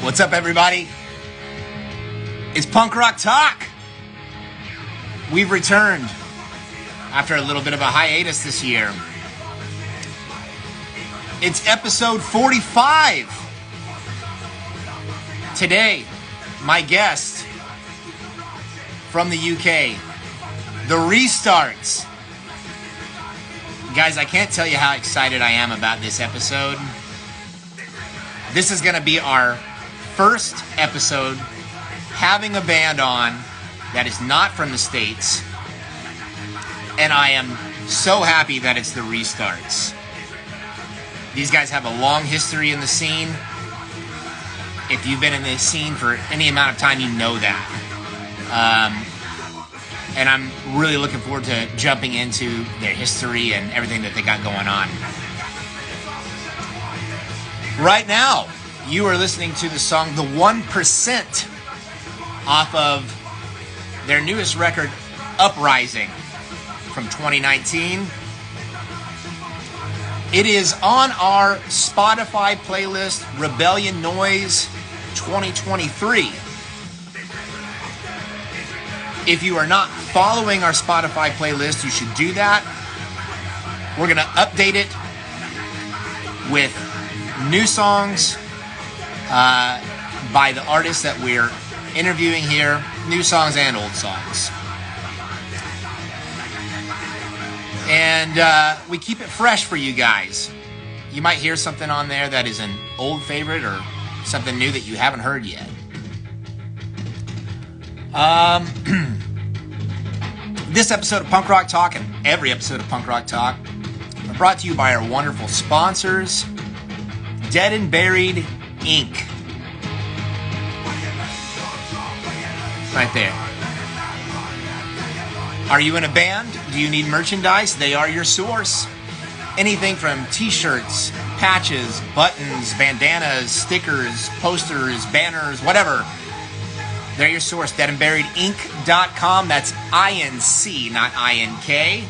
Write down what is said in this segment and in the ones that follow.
What's up, everybody? It's Punk Rock Talk. We've returned after a little bit of a hiatus this year. It's episode 45. Today, my guest from the UK, The Restarts. Guys, I can't tell you how excited I am about this episode. This is going to be our first episode having a band on that is not from the States. And I am so happy that it's The Restarts. These guys have a long history in the scene. If you've been in the scene for any amount of time, you know that. And I'm really looking forward to jumping into their history and everything that they got going on. Right now, you are listening to the song The 1% off of their newest record, Uprising, from 2019. It is on our Spotify playlist, Rebellion Noise 2023. If you are not following our Spotify playlist, you should do that. We're going to update it with new songs by the artists that we're interviewing here, new songs and old songs. And we keep it fresh for you guys. You might hear something on there that is an old favorite or something new that you haven't heard yet. This episode of Punk Rock Talk and every episode of Punk Rock Talk are brought to you by our wonderful sponsors, Dead and Buried Inc. Right there. Are you in a band? Do you need merchandise? They are your source. Anything from t-shirts, patches, buttons, bandanas, stickers, posters, banners, whatever. They're your source, deadandburiedinc.com. That's I-N-C, not I-N-K.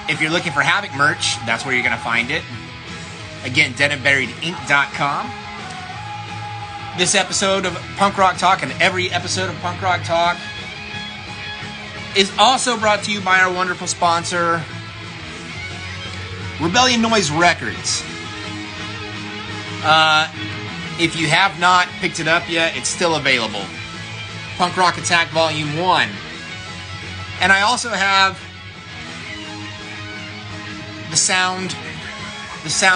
If you're looking for Havoc merch, that's where you're going to find it. Again, deadandburiedinc.com. This episode of Punk Rock Talk and every episode of Punk Rock Talk is also brought to you by our wonderful sponsor, Rebellion Noise Records. If you have not picked it up yet, it's still available. Punk Rock Attack Volume 1. And I also have the sounds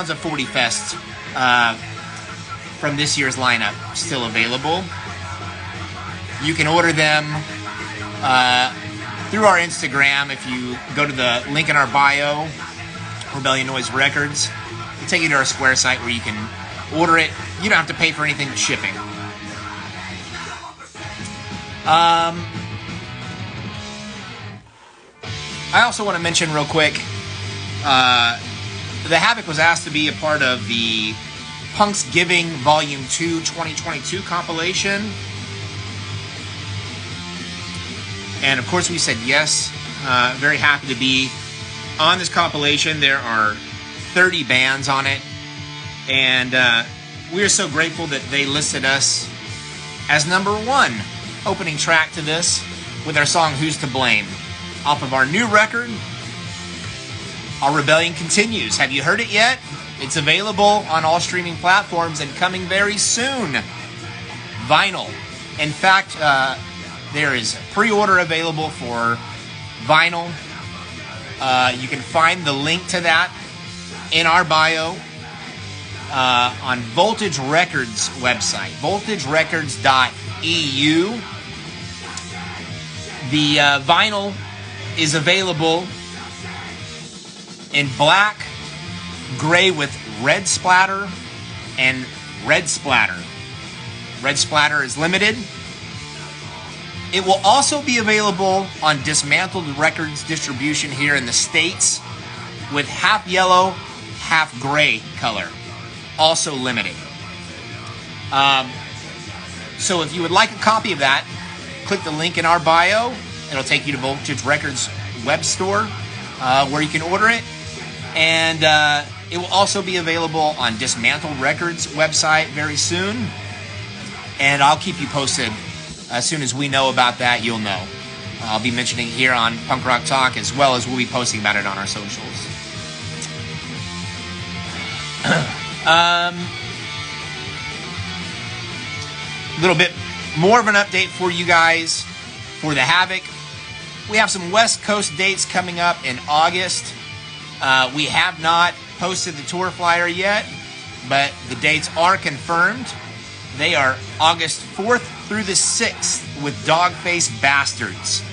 of 40 Fest from this year's lineup still available. You can order them through our Instagram. If you go to the link in our bio, Rebellion Noise Records, it'll take you to our Square site where you can order it. You don't have to pay for anything but shipping. I also want to mention real quick, the Havoc was asked to be a part of the Punk's Giving Volume 2 2022 compilation. And of course we said yes. Very happy to be on this compilation. There are 30 bands on it. And we are so grateful that they listed us as number 1 opening track to this with our song Who's to Blame off of our new record, Our Rebellion Continues. Have you heard it yet? It's available on all streaming platforms and coming very soon. Vinyl. In fact, there is pre-order available for vinyl. You can find the link to that in our bio. On Voltage Records website, voltagerecords.eu. The vinyl is available in black, gray with red splatter, and red splatter. Red splatter is limited. It will also be available on Dismantled Records distribution here in the States with half yellow, half gray color. Also limited. So if you would like a copy of that, click the link in our bio. It'll take you to Voltage Records web store where you can order it. And it will also be available on Dismantle Records website very soon. And I'll keep you posted as soon as we know about that. You'll know. I'll be mentioning it here on Punk Rock Talk, as well as we'll be posting about it on our socials. A little bit more of an update for you guys for the Havoc. We have some West Coast dates coming up in August. We have not posted the tour flyer yet, but the dates are confirmed. They are August 4th through the 6th with Dogface Bastards.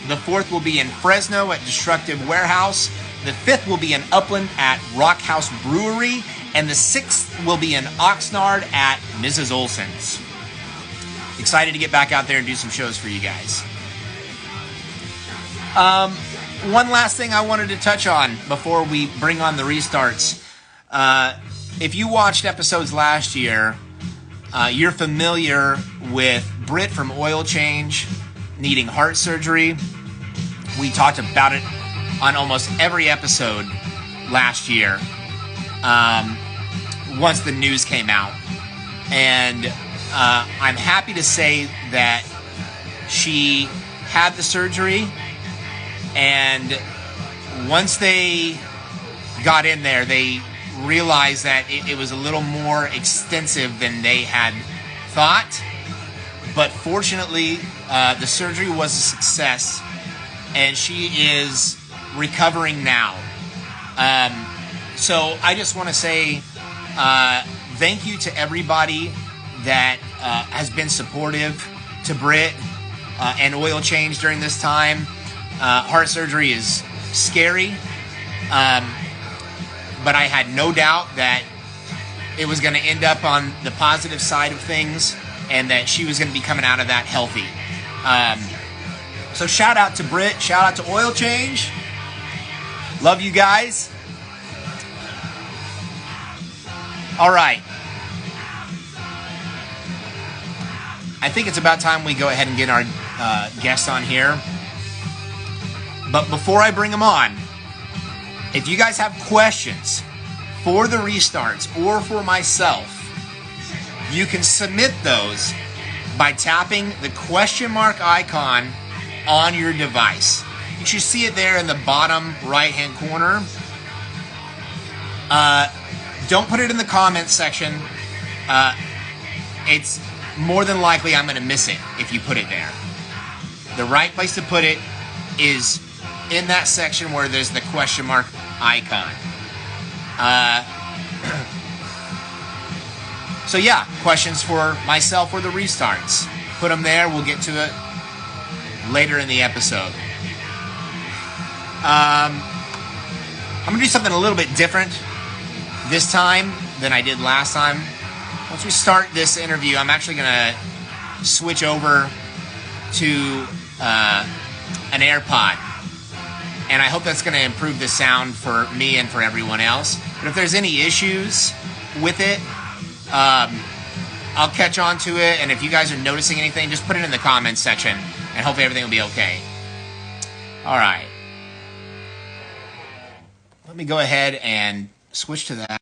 The 4th will be in Fresno at Destructive Warehouse. The 5th will be in Upland at Rock House Brewery. And the 6th will be in Oxnard at Mrs. Olson's. Excited to get back out there and do some shows for you guys. One last thing I wanted to touch on before we bring on the restarts. If you watched episodes last year, you're familiar with Britt from Oil Change needing heart surgery. We talked about it on almost every episode last year once the news came out. And I'm happy to say that she had the surgery, and once they got in there, they realized that it was a little more extensive than they had thought. But fortunately, the surgery was a success, and she is recovering now. So I just want to say thank you to everybody that has been supportive to Britt and Oil Change during this time. Heart surgery is scary, but I had no doubt that it was going to end up on the positive side of things, and that she was going to be coming out of that healthy. So shout out to Britt, shout out to Oil Change. Love you guys. All right. I think it's about time we go ahead and get our guests on here. But before I bring them on, if you guys have questions for the restarts or for myself, you can submit those by tapping the question mark icon on your device. You should see it there in the bottom right-hand corner. Don't put it in the comments section. It's more than likely I'm going to miss it if you put it there. The right place to put it is in that section where there's the question mark icon. So yeah, questions for myself or the restarts. Put them there. We'll get to it later in the episode. I'm going to do something a little bit different this time than I did last time. Once we start this interview, I'm actually going to switch over to an AirPod. And I hope that's going to improve the sound for me and for everyone else. But if there's any issues with it, I'll catch on to it. And if you guys are noticing anything, just put it in the comments section. And hopefully everything will be okay. All right. Let me go ahead and switch to that.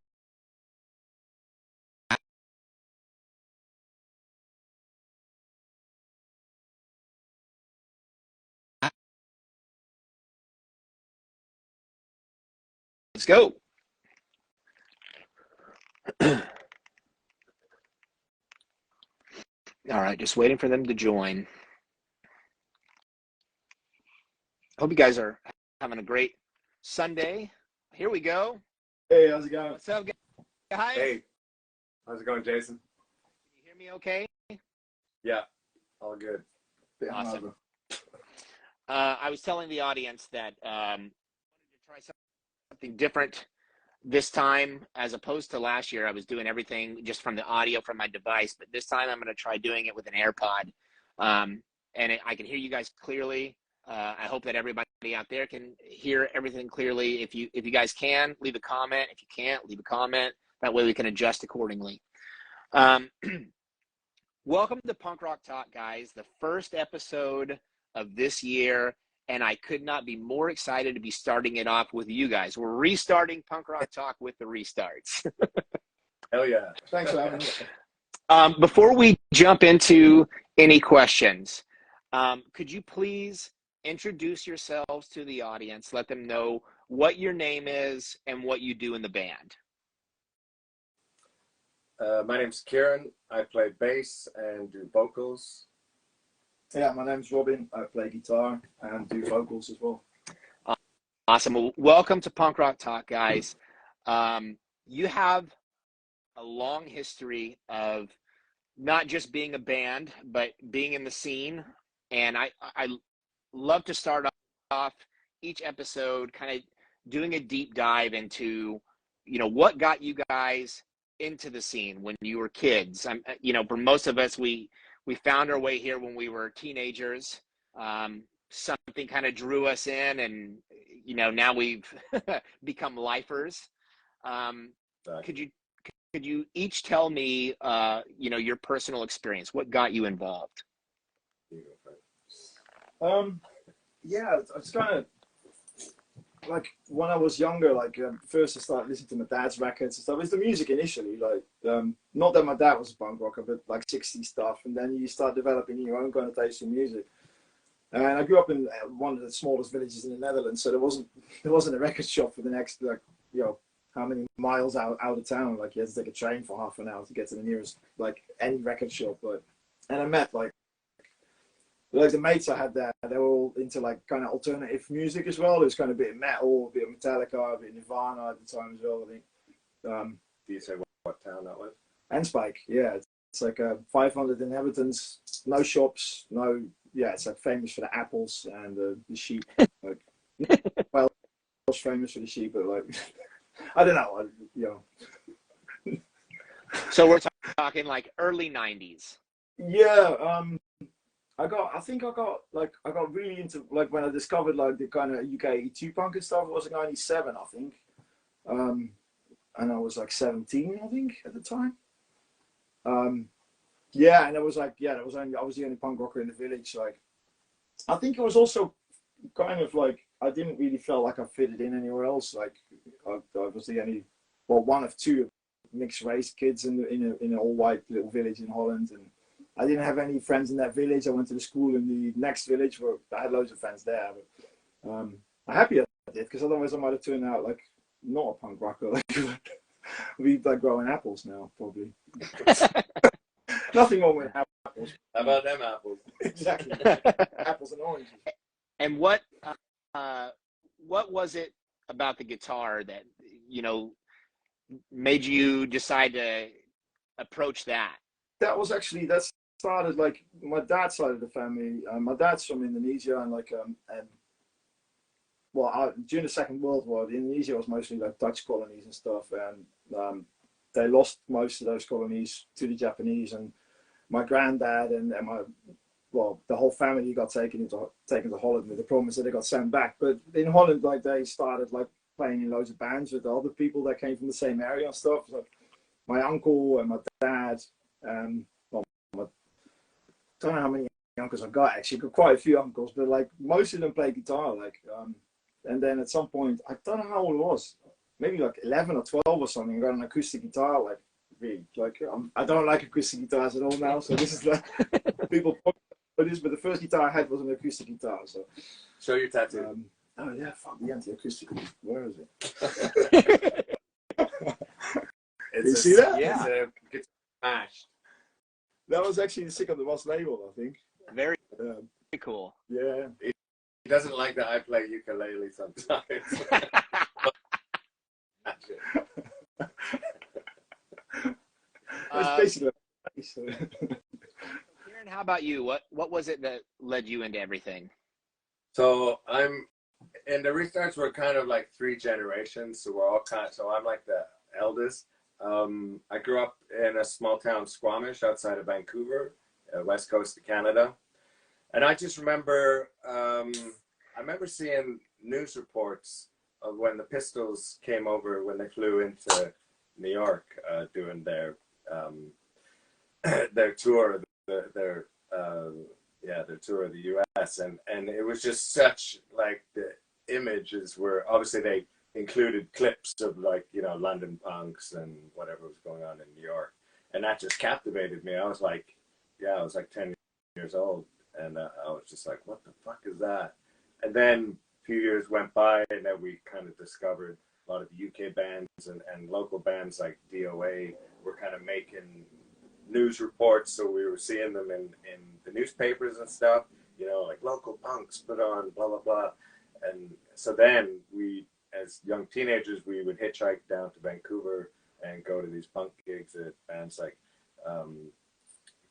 Let's go. All right, just waiting for them to join. Hope you guys are having a great Sunday. Here we go. Hey, how's it going? What's up, guys? Hey, how's it going, Jason? Can you hear me okay? Yeah, all good. Awesome. I was telling the audience that I wanted to try something different this time as opposed to last year. I was doing everything just from the audio from my device, but this time I'm going to try doing it with an AirPod. I can hear you guys clearly. I hope that everybody out there can hear everything clearly. If you guys can, leave a comment. If you can't, leave a comment. That way we can adjust accordingly. Welcome to Punk Rock Talk, guys. The first episode of this year, and I could not be more excited to be starting it off with you guys. We're restarting Punk Rock Talk with the restarts. Hell yeah. Thanks for having me. Before we jump into any questions, could you please introduce yourselves to the audience, let them know what your name is and what you do in the band? My name's Kieran. I play bass and do vocals. Yeah, my name's Robin. I play guitar and do vocals as well. Awesome. Well, welcome to Punk Rock Talk, guys. You have a long history of not just being a band, but being in the scene. And I love to start off each episode kind of doing a deep dive into, what got you guys into the scene when you were kids. For most of us, we found our way here when we were teenagers. Something kind of drew us in, and now we've become lifers. Could you each tell me your personal experience? What got you involved? Yeah, it's kind of like when I was younger, first I started listening to my dad's records and stuff. It's the music initially, not that my dad was a punk rocker, but like 60s stuff. And then you start developing your own kind of taste in music. And I grew up in one of the smallest villages in the Netherlands, so there wasn't a record shop for the next, how many miles out of town. Like you had to take a train for half an hour to get to the nearest, any record shop. And I met the mates I had there, they were all into kind of alternative music as well. There was kind of a bit of metal, a bit of Metallica, a bit of Nirvana at the time as well, I think. Do you say what town that was? Spike, yeah. It's 500 inhabitants, no shops, it's famous for the apples and the sheep. Well, famous for the sheep, but I don't know. So we're talking early 90s. Yeah, I got really into when I discovered the kind of UK E2 punk and stuff. It was 97, I think, and I was 17, I think, at the time. Yeah, and it was I was the only punk rocker in the village. I think it was also kind of I didn't really feel like I fitted in anywhere else. I was the only, one of two mixed race kids in an all white little village in Holland, and I didn't have any friends in that village. I went to the school in the next village where I had loads of friends there. But I'm happy I did, because otherwise I might have turned out not a punk rocker. We'd growing apples now, probably. Nothing wrong with apples. How about them apples? Exactly. Apples and oranges. And what was it about the guitar that made you decide to approach that? That started my dad's side of the family. My dad's from Indonesia, and during the Second World War, Indonesia was mostly Dutch colonies and stuff, and they lost most of those colonies to the Japanese. And my granddad and the whole family got taken to Holland. With the problem is that they got sent back. But in Holland, they started playing in loads of bands with the other people that came from the same area and stuff. So my uncle and my dad. I don't know how many uncles I've got, actually. I've got quite a few uncles, but most of them play guitar. And then at some point, I don't know how old it was, maybe 11 or 12 or something, I got an acoustic guitar. I don't like acoustic guitars at all now, so this is people but the first guitar I had was an acoustic guitar. So show your tattoo. Oh yeah, fuck the anti-acoustic. Where is it? You see that? Yeah. It's smashed. That was actually the Sick on the Boss label, I think. Very cool. Yeah. He doesn't like that I play ukulele sometimes. That's basically Kieran, how about you? What was it that led you into everything? So and the restarts were kind of 3 generations, so we're all so I'm the eldest. I grew up in a small town, Squamish, outside of Vancouver, west coast of Canada. And I just remember, I remember seeing news reports of when the Pistols came over, when they flew into New York, doing their tour, yeah, the tour of the U.S. and it was just such like the images were obviously they included clips of like London punks and whatever was going on in New York, and that just captivated me. I was like, yeah, I was like 10 years old, and I was just like, what the fuck is that? And then a few years went by, and then we kind of discovered a lot of UK bands and local bands like DOA were kind of making news reports, so we were seeing them in the newspapers and stuff, like local punks put on blah blah blah. And so then we, as young teenagers, we would hitchhike down to Vancouver and go to these punk gigs at bands like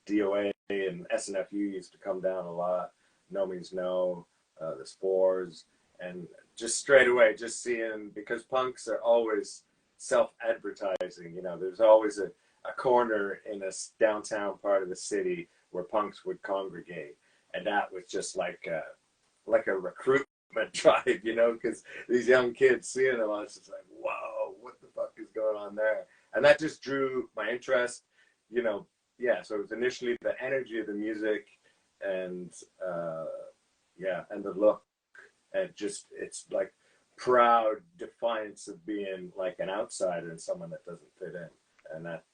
DOA and SNFU used to come down a lot, No Means No, the Spores, and just straight away just seeing, because punks are always self-advertising, there's always a corner in a downtown part of the city where punks would congregate, and that was just like a recruitment drive, because these young kids seeing them, I was just like, whoa, what the fuck is going on there? And that just drew my interest, yeah. So it was initially the energy of the music, and yeah, and the look, and just it's like proud defiance of being like an outsider and someone that doesn't fit in, and that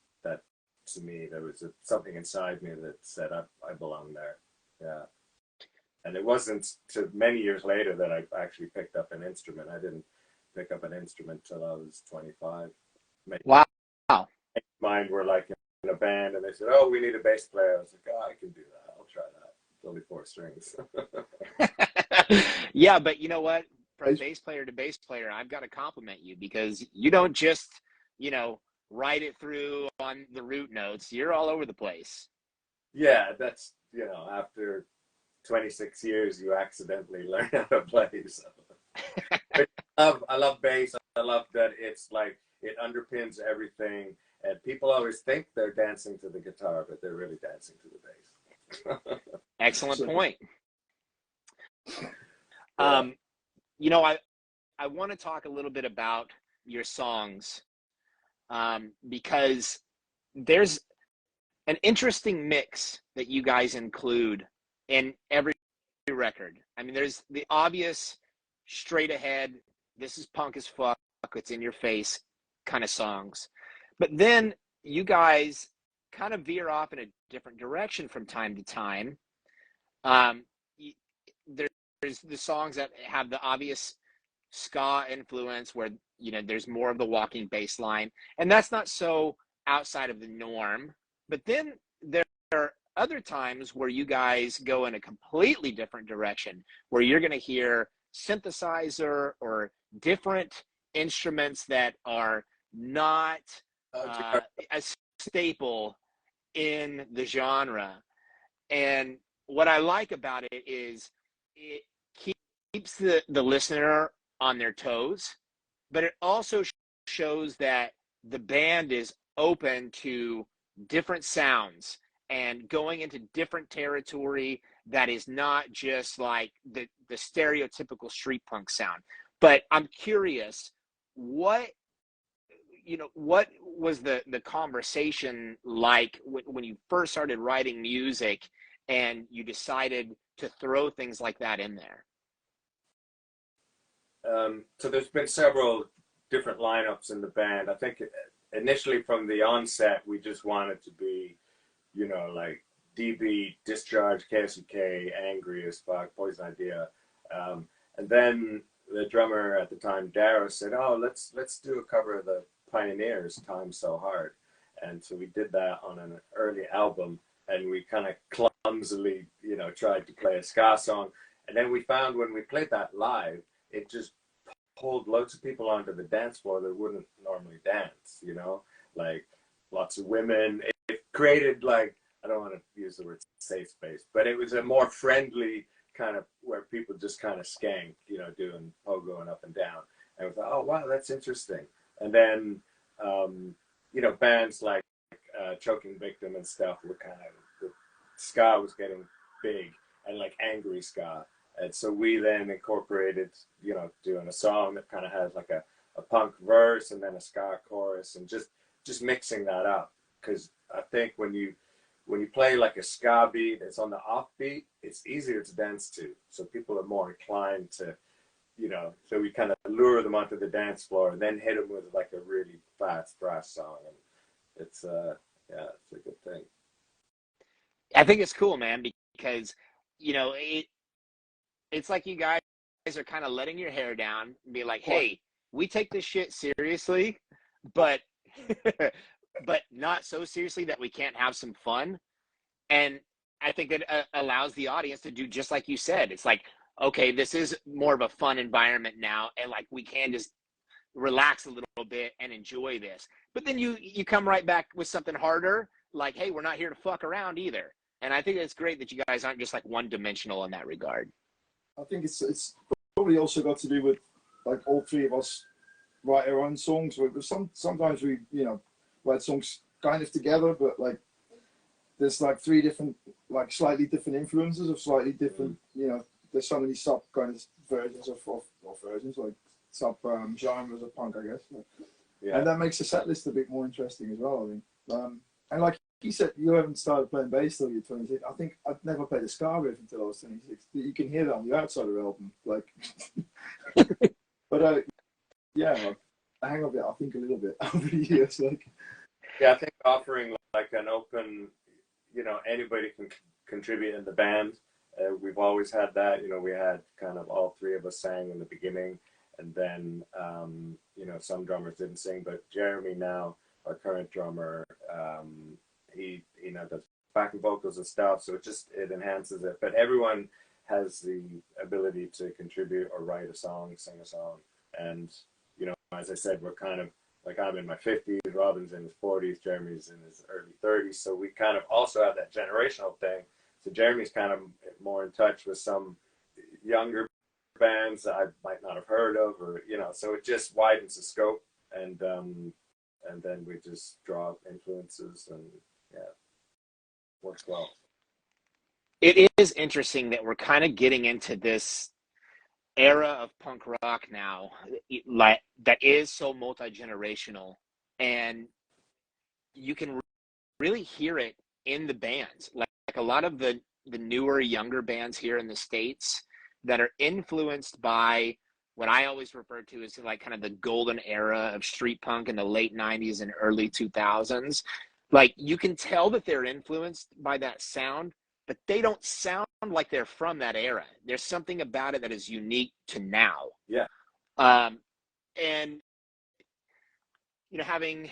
to me, there was something inside me that said I belong there. Yeah. And it wasn't to many years later that I actually picked up an instrument. I didn't pick up an instrument till I was 25. Wow. Mine were like in a band, and they said, "Oh, we need a bass player." I was like, "Oh, I can do that. I'll try that." It's only 4 strings. Yeah, but you know what? From bass player to bass player, I've got to compliment you, because you don't just, write it through on the root notes. You're all over the place. Yeah, that's, after 26 years, you accidentally learn how to play. So. But I love bass. I love that it's like it underpins everything. And people always think they're dancing to the guitar, but they're really dancing to the bass. Excellent point. Yeah. I want to talk a little bit about your songs, because there's an interesting mix that you guys include in every record. I mean, there's the obvious straight ahead, this is punk as fuck, it's in your face kind of songs. But then you guys kind of veer off in a different direction from time to time. There's the songs that have the obvious ska influence where, there's more of the walking bass line, and that's not so outside of the norm. But then there are other times where you guys go in a completely different direction, where you're going to hear synthesizer or different instruments that are not a staple in the genre. And what I like about it is it keeps the listener on their toes, but it also shows that the band is open to different sounds and going into different territory that is not just like the stereotypical street punk sound. But I'm curious, what was the conversation like when you first started writing music and you decided to throw things like that in there? So there's been several different lineups in the band. I think initially from the onset, we just wanted to be, like DB, Discharge, KSUK, Angry as fuck, Poison Idea. And then the drummer at the time, Darrow, said, "Oh, let's do a cover of the Pioneers, Time So Hard." And so we did that on an early album, and we kind of clumsily, tried to play a ska song. And then we found when we played that live, it just pulled loads of people onto the dance floor that wouldn't normally dance, like lots of women. It created like, I don't want to use the word safe space, but it was a more friendly kind of where people just kind of skanked, doing pogo and up and down. And we thought, oh, wow, that's interesting. And then, bands like Choking Victim and stuff were kind of, the ska was getting big, and like angry ska. And so we then incorporated, doing a song that kind of has like a punk verse and then a ska chorus, and just mixing that up. Because I think when you when you play like a ska beat, it's on the offbeat, it's easier to dance to. So people are more inclined to, so we kind of lure them onto the dance floor and then hit them with like a really fast thrash song. And it's, yeah, it's a good thing. I think it's cool, man, because, it's like you guys are kind of letting your hair down and be like, hey, we take this shit seriously, but but not so seriously that we can't have some fun. And I think that allows the audience to do just like you said. It's like, okay, this is more of a fun environment now, and like we can just relax a little bit and enjoy this. But then you come right back with something harder, like, hey, we're not here to fuck around either. And I think it's great that you guys aren't just like one dimensional in that regard. I think it's probably also got to do with like all three of us write our own songs. Sometimes we write songs kind of together, but like there's like three different, like slightly different influences of slightly different. There's so many sub kind of versions of versions, like sub genres of punk, I guess. Yeah. And that makes the set list a bit more interesting as well, I think. And like you said, you haven't started playing bass till you're 26. I think I'd never played a ska riff until I was 26. You can hear that on the Outsider album, like. But yeah, I hang on a bit. I think a little bit over the years, like. Yeah, I think offering like an open, anybody can contribute in the band. We've always had that. We had kind of all three of us sang in the beginning, and then some drummers didn't sing, but Jeremy now, our current drummer, he does backing vocals and stuff, so it enhances it. But everyone has the ability to contribute or write a song, sing a song, and as I said, we're kind of like, I'm in my 50s, Robin's in his 40s, Jeremy's in his early 30s, so we kind of also have that generational thing. So Jeremy's kind of more in touch with some younger bands that I might not have heard of, or so it just widens the scope, and then we just draw influences, and yeah, works well. It is interesting that we're kind of getting into this era of punk rock now, like that is so multi-generational, and you can really hear it in the bands. Like a lot of the newer, younger bands here in the States that are influenced by what I always refer to as like kind of the golden era of street punk in the late 90s and early 2000s. Like you can tell that they're influenced by that sound, but they don't sound like they're from that era. There's something about it that is unique to now. Yeah. And having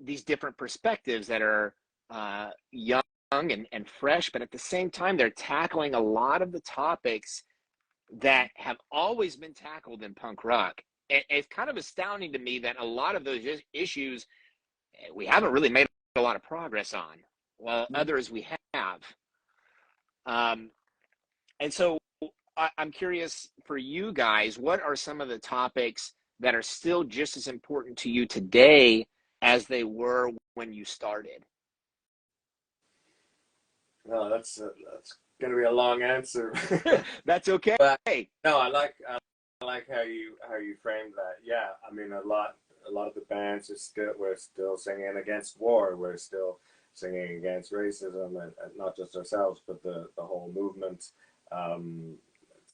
these different perspectives that are young and fresh, but at the same time, they're tackling a lot of the topics that have always been tackled in punk rock. It's kind of astounding to me that a lot of those issues we haven't really made a lot of progress on, while others we have. And so I'm curious for you guys, what are some of the topics that are still just as important to you today as they were when you started? No, that's going to be a long answer. That's okay. But, no, I like how you framed that. Yeah, I mean, a lot of the bands we're still singing against war. We're still singing against racism, and not just ourselves, but the whole movement,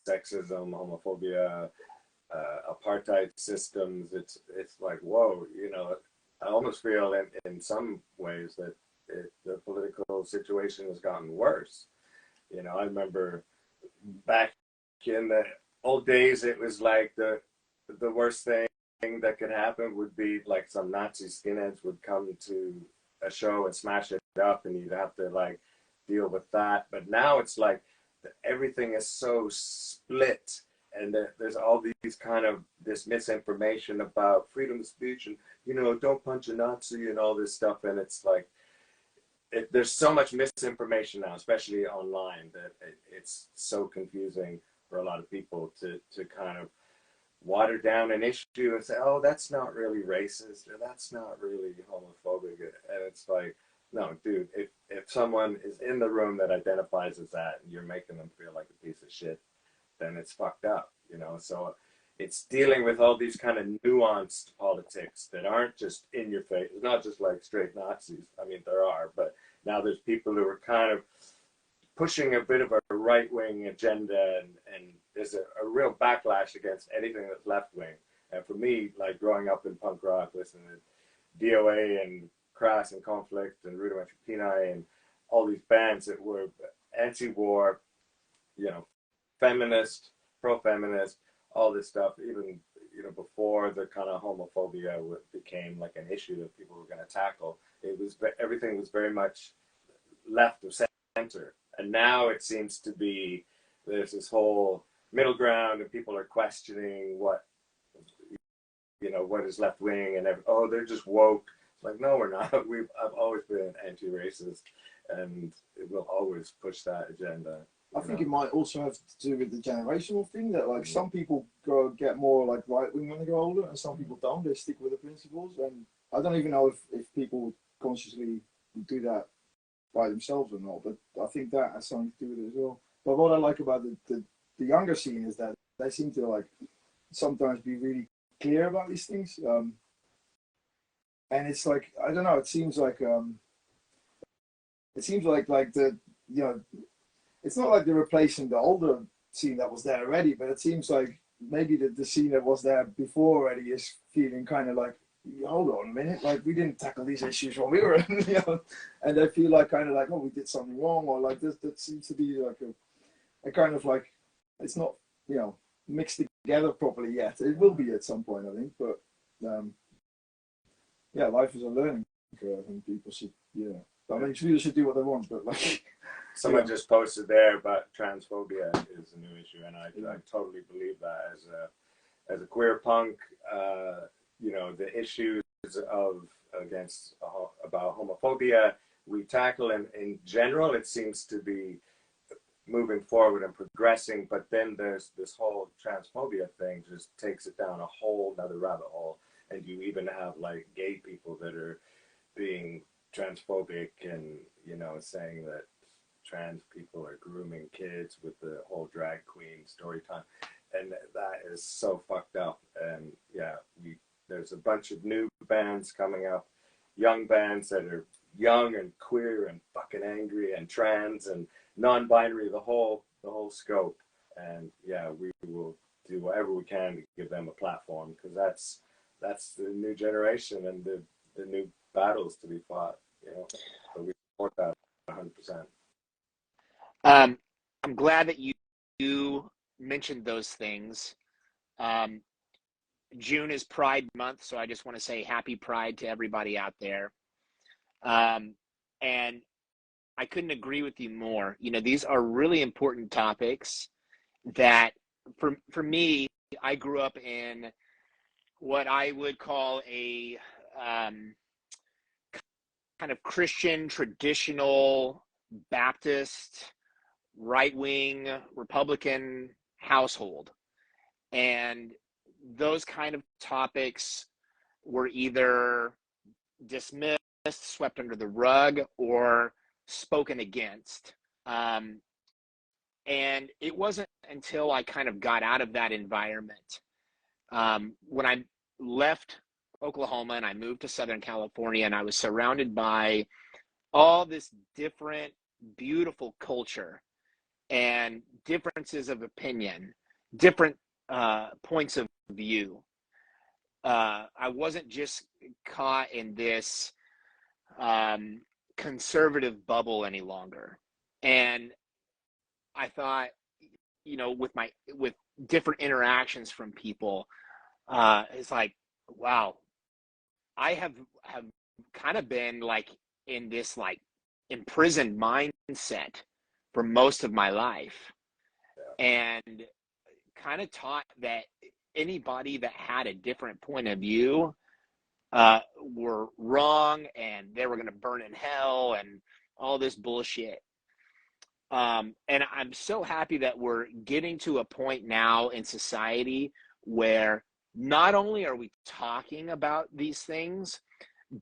sexism, homophobia, apartheid systems. It's like, whoa, I almost feel in some ways that the political situation has gotten worse. I remember back in the old days, it was like the worst thing that could happen would be like some Nazi skinheads would come to a show and smash it up, and you'd have to like deal with that. But now it's like everything is so split, and there's all these kind of this misinformation about freedom of speech and don't punch a Nazi and all this stuff, and it's like there's so much misinformation now, especially online, that it's so confusing for a lot of people to kind of water down an issue and say, oh, that's not really racist, or that's not really homophobic. And it's like, no, dude, if someone is in the room that identifies as that and you're making them feel like a piece of shit, then it's fucked up, So it's dealing with all these kind of nuanced politics that aren't just in your face. It's not just like straight Nazis. I mean, there are, but now there's people who are kind of pushing a bit of a right-wing agenda, and there's a real backlash against anything that's left-wing. And for me, like growing up in punk rock, listening to DOA and Crass and Conflict and Rudimentary Peni and all these bands that were anti-war, you know, feminist, pro-feminist, all this stuff, even, you know, before the kind of homophobia became like an issue that people were going to tackle, it was, everything was very much left of center. And now it seems to be, there's this whole middle ground, and people are questioning what, you know, what is left wing, and oh, they're just woke. It's like, no, we're not. I've always been anti-racist, and it will always push that agenda. I think it might also have to do with the generational thing, that like some people get more like right wing when they grow older, and some people don't. They stick with the principles, and I don't even know if people consciously do that by themselves or not, but I think that has something to do with it as well. But what I like about the younger scene is that they seem to like sometimes be really clear about these things, and it's like, I don't know, it seems like the, you know, it's not like they're replacing the older scene that was there already, but it seems like maybe the scene that was there before already is feeling kind of like, hold on a minute, like we didn't tackle these issues when we were in, you know, and they feel like kind of like, oh, we did something wrong, or like this. That seems to be like a kind of like, it's not, you know, mixed together properly yet. It will be at some point, I think, but yeah, life is a learning curve, and people should, yeah. I mean, people should do what they want, but like. Someone just posted there about transphobia is a new issue, and I totally believe that as a queer punk, you know, the issues about homophobia we tackle, and in general it seems to be moving forward and progressing, but then there's this whole transphobia thing just takes it down a whole nother rabbit hole, and you even have like gay people that are being transphobic and, you know, saying that trans people are grooming kids with the whole drag queen story time, and that is so fucked up. And yeah, there's a bunch of new bands coming up, young bands that are young and queer and fucking angry and trans and non-binary, the whole scope. And yeah, we will do whatever we can to give them a platform, because that's the new generation and the new battles to be fought, you know. So we support that 100%. I'm glad that you mentioned those things. June is Pride Month, so I just want to say happy Pride to everybody out there. And I couldn't agree with you more. You know, these are really important topics that for me, I grew up in what I would call a kind of Christian, traditional, Baptist, right-wing, Republican household. And those kind of topics were either dismissed, swept under the rug, or spoken against. And it wasn't until I kind of got out of that environment, when I left Oklahoma and I moved to Southern California, and I was surrounded by all this different, beautiful culture and differences of opinion, different points of view. I wasn't just caught in this conservative bubble any longer. And I thought, you know, with different interactions from people, it's like, wow, I have kind of been like in this like imprisoned mindset for most of my life, and kind of taught that anybody that had a different point of view were wrong, and they were going to burn in hell and all this bullshit. And I'm so happy that we're getting to a point now in society where not only are we talking about these things,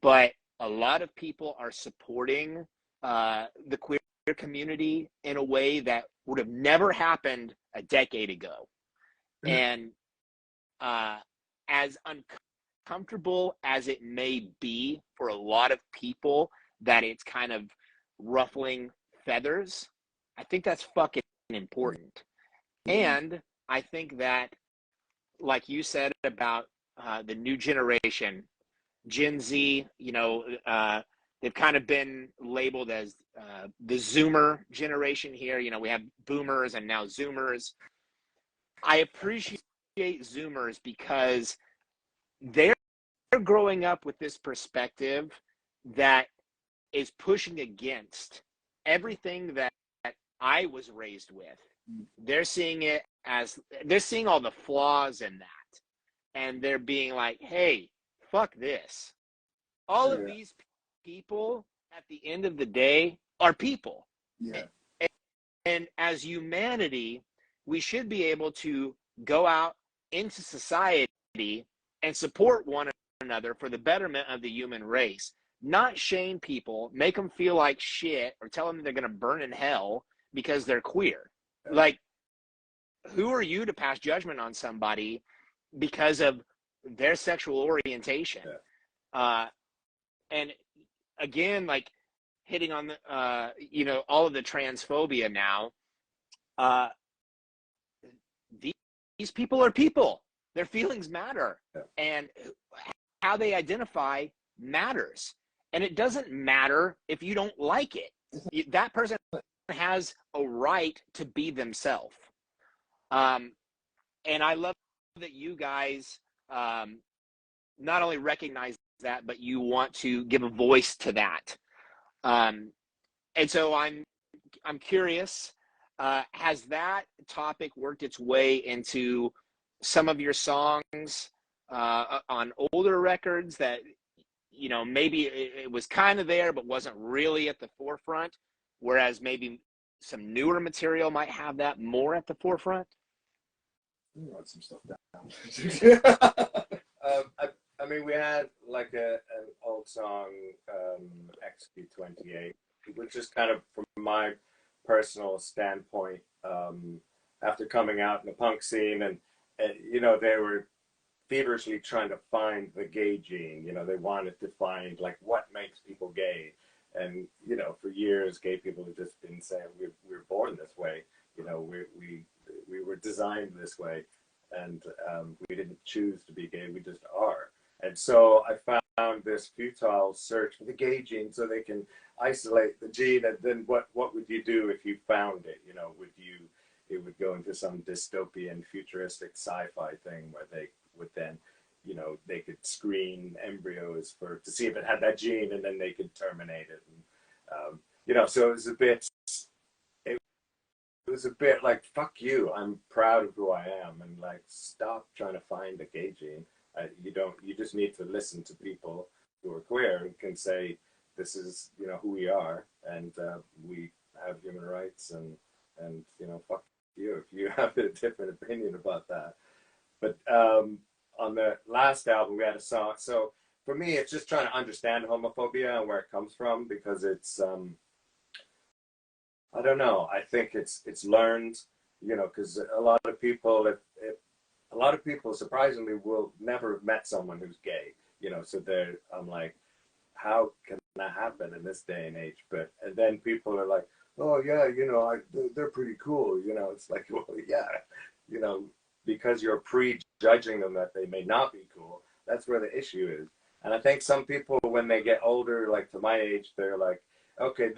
but a lot of people are supporting the queer community in a way that would have never happened a decade ago. And as uncomfortable as it may be for a lot of people, that it's kind of ruffling feathers. I think that's fucking important. And I think that, like you said about the new generation, Gen Z, you know, they've kind of been labeled as the Zoomer generation here. You know, we have boomers and now Zoomers. I appreciate Zoomers because they're growing up with this perspective that is pushing against everything that I was raised with. They're seeing it as, they're seeing all the flaws in that. And they're being like, hey, fuck this. All of these people at the end of the day are people. Yeah. And as humanity, we should be able to go out into society and support one another for the betterment of the human race, not shame people, make them feel like shit, or tell them they're going to burn in hell because they're queer. Like, who are you to pass judgment on somebody because of their sexual orientation? And again, like hitting on the, you know, all of the transphobia now, these people are people. Their feelings matter. And how they identify matters. And it doesn't matter if you don't like it. That person has a right to be themselves. And I love that you guys not only recognize that, but you want to give a voice to that. And so I'm curious, has that topic worked its way into some of your songs on older records that, you know, maybe it was kind of there but wasn't really at the forefront, whereas maybe some newer material might have that more at the forefront? Write some stuff down. I mean, we had like an old song, XP28, which is kind of from my personal standpoint, after coming out in the punk scene, and you know, they were feverishly trying to find the gay gene. You know, they wanted to find like what makes people gay. And you know, for years, gay people have just been saying we're born this way. You know, we were designed this way, and we didn't choose to be gay. We just are. And so I found this futile search for the gay gene, so they can isolate the gene. And then what would you do if you found it? You know, it would go into some dystopian, futuristic sci-fi thing where they would then, you know, they could screen embryos to see if it had that gene, and then they could terminate it. And, you know, so it was a bit like, fuck you, I'm proud of who I am, and like, stop trying to find a gay gene. You just need to listen to people who are queer and can say, this is, you know, who we are, and we have human rights, and you know, fuck you if you have a different opinion about that. But on the last album, we had a song. So for me, it's just trying to understand homophobia and where it comes from, because it's, I don't know. I think it's learned, you know, because a lot of people, a lot of people surprisingly will never have met someone who's gay, you know. So I'm like, how can that happen in this day and age? And then people are like, oh yeah, you know, they're pretty cool, you know. It's like, well, yeah, you know, because you're prejudging them that they may not be cool. That's where the issue is. And I think some people, when they get older, like to my age, they're like, okay,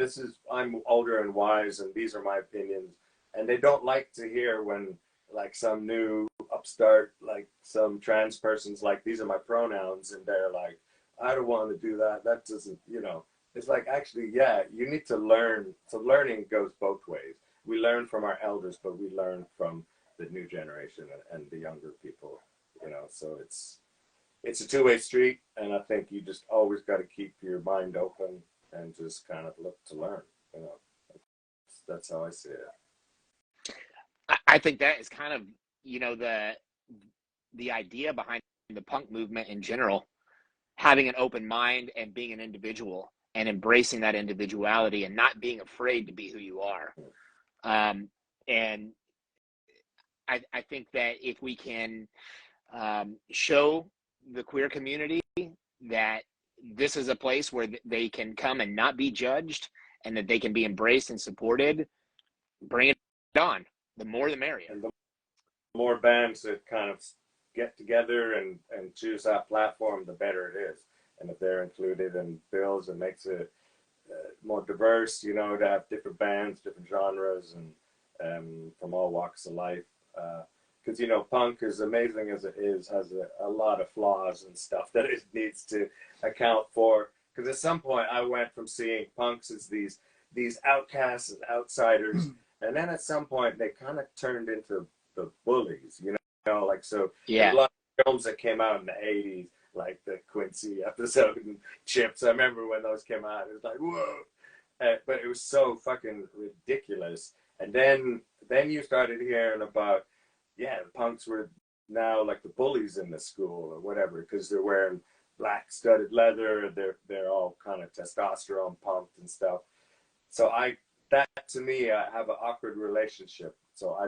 I'm older and wise, and these are my opinions. And they don't like to hear when like some new upstart, like some trans person's like, these are my pronouns, and they're like, I don't want to do that. That doesn't, you know. It's like, actually, yeah, you need to learn. So learning goes both ways. We learn from our elders, but we learn from the new generation and the younger people, you know. So it's a two-way street, and I think you just always got to keep your mind open and just kind of look to learn, you know. That's how I see it. I think that is kind of, you know, the idea behind the punk movement in general, having an open mind and being an individual and embracing that individuality and not being afraid to be who you are. And I think that if we can show the queer community that this is a place where they can come and not be judged and that they can be embraced and supported, bring it on. The more the merrier. And the more bands that kind of get together and choose that platform, the better it is. And if they're included in bills, it makes it more diverse, you know, to have different bands, different genres, and from all walks of life. Because, you know, punk, as amazing as it is, has a lot of flaws and stuff that it needs to account for. Because at some point I went from seeing punks as these outcasts and outsiders, and then at some point they kind of turned into the bullies, you know, like, so Yeah. a lot of films that came out in the 80s, like the Quincy episode and Chips, I remember when those came out, it was like, whoa, but it was so fucking ridiculous. And then you started hearing about, yeah, the punks were now like the bullies in the school or whatever, because they're wearing black studded leather, they're all kind of testosterone pumped and stuff. So that to me, I have an awkward relationship. So I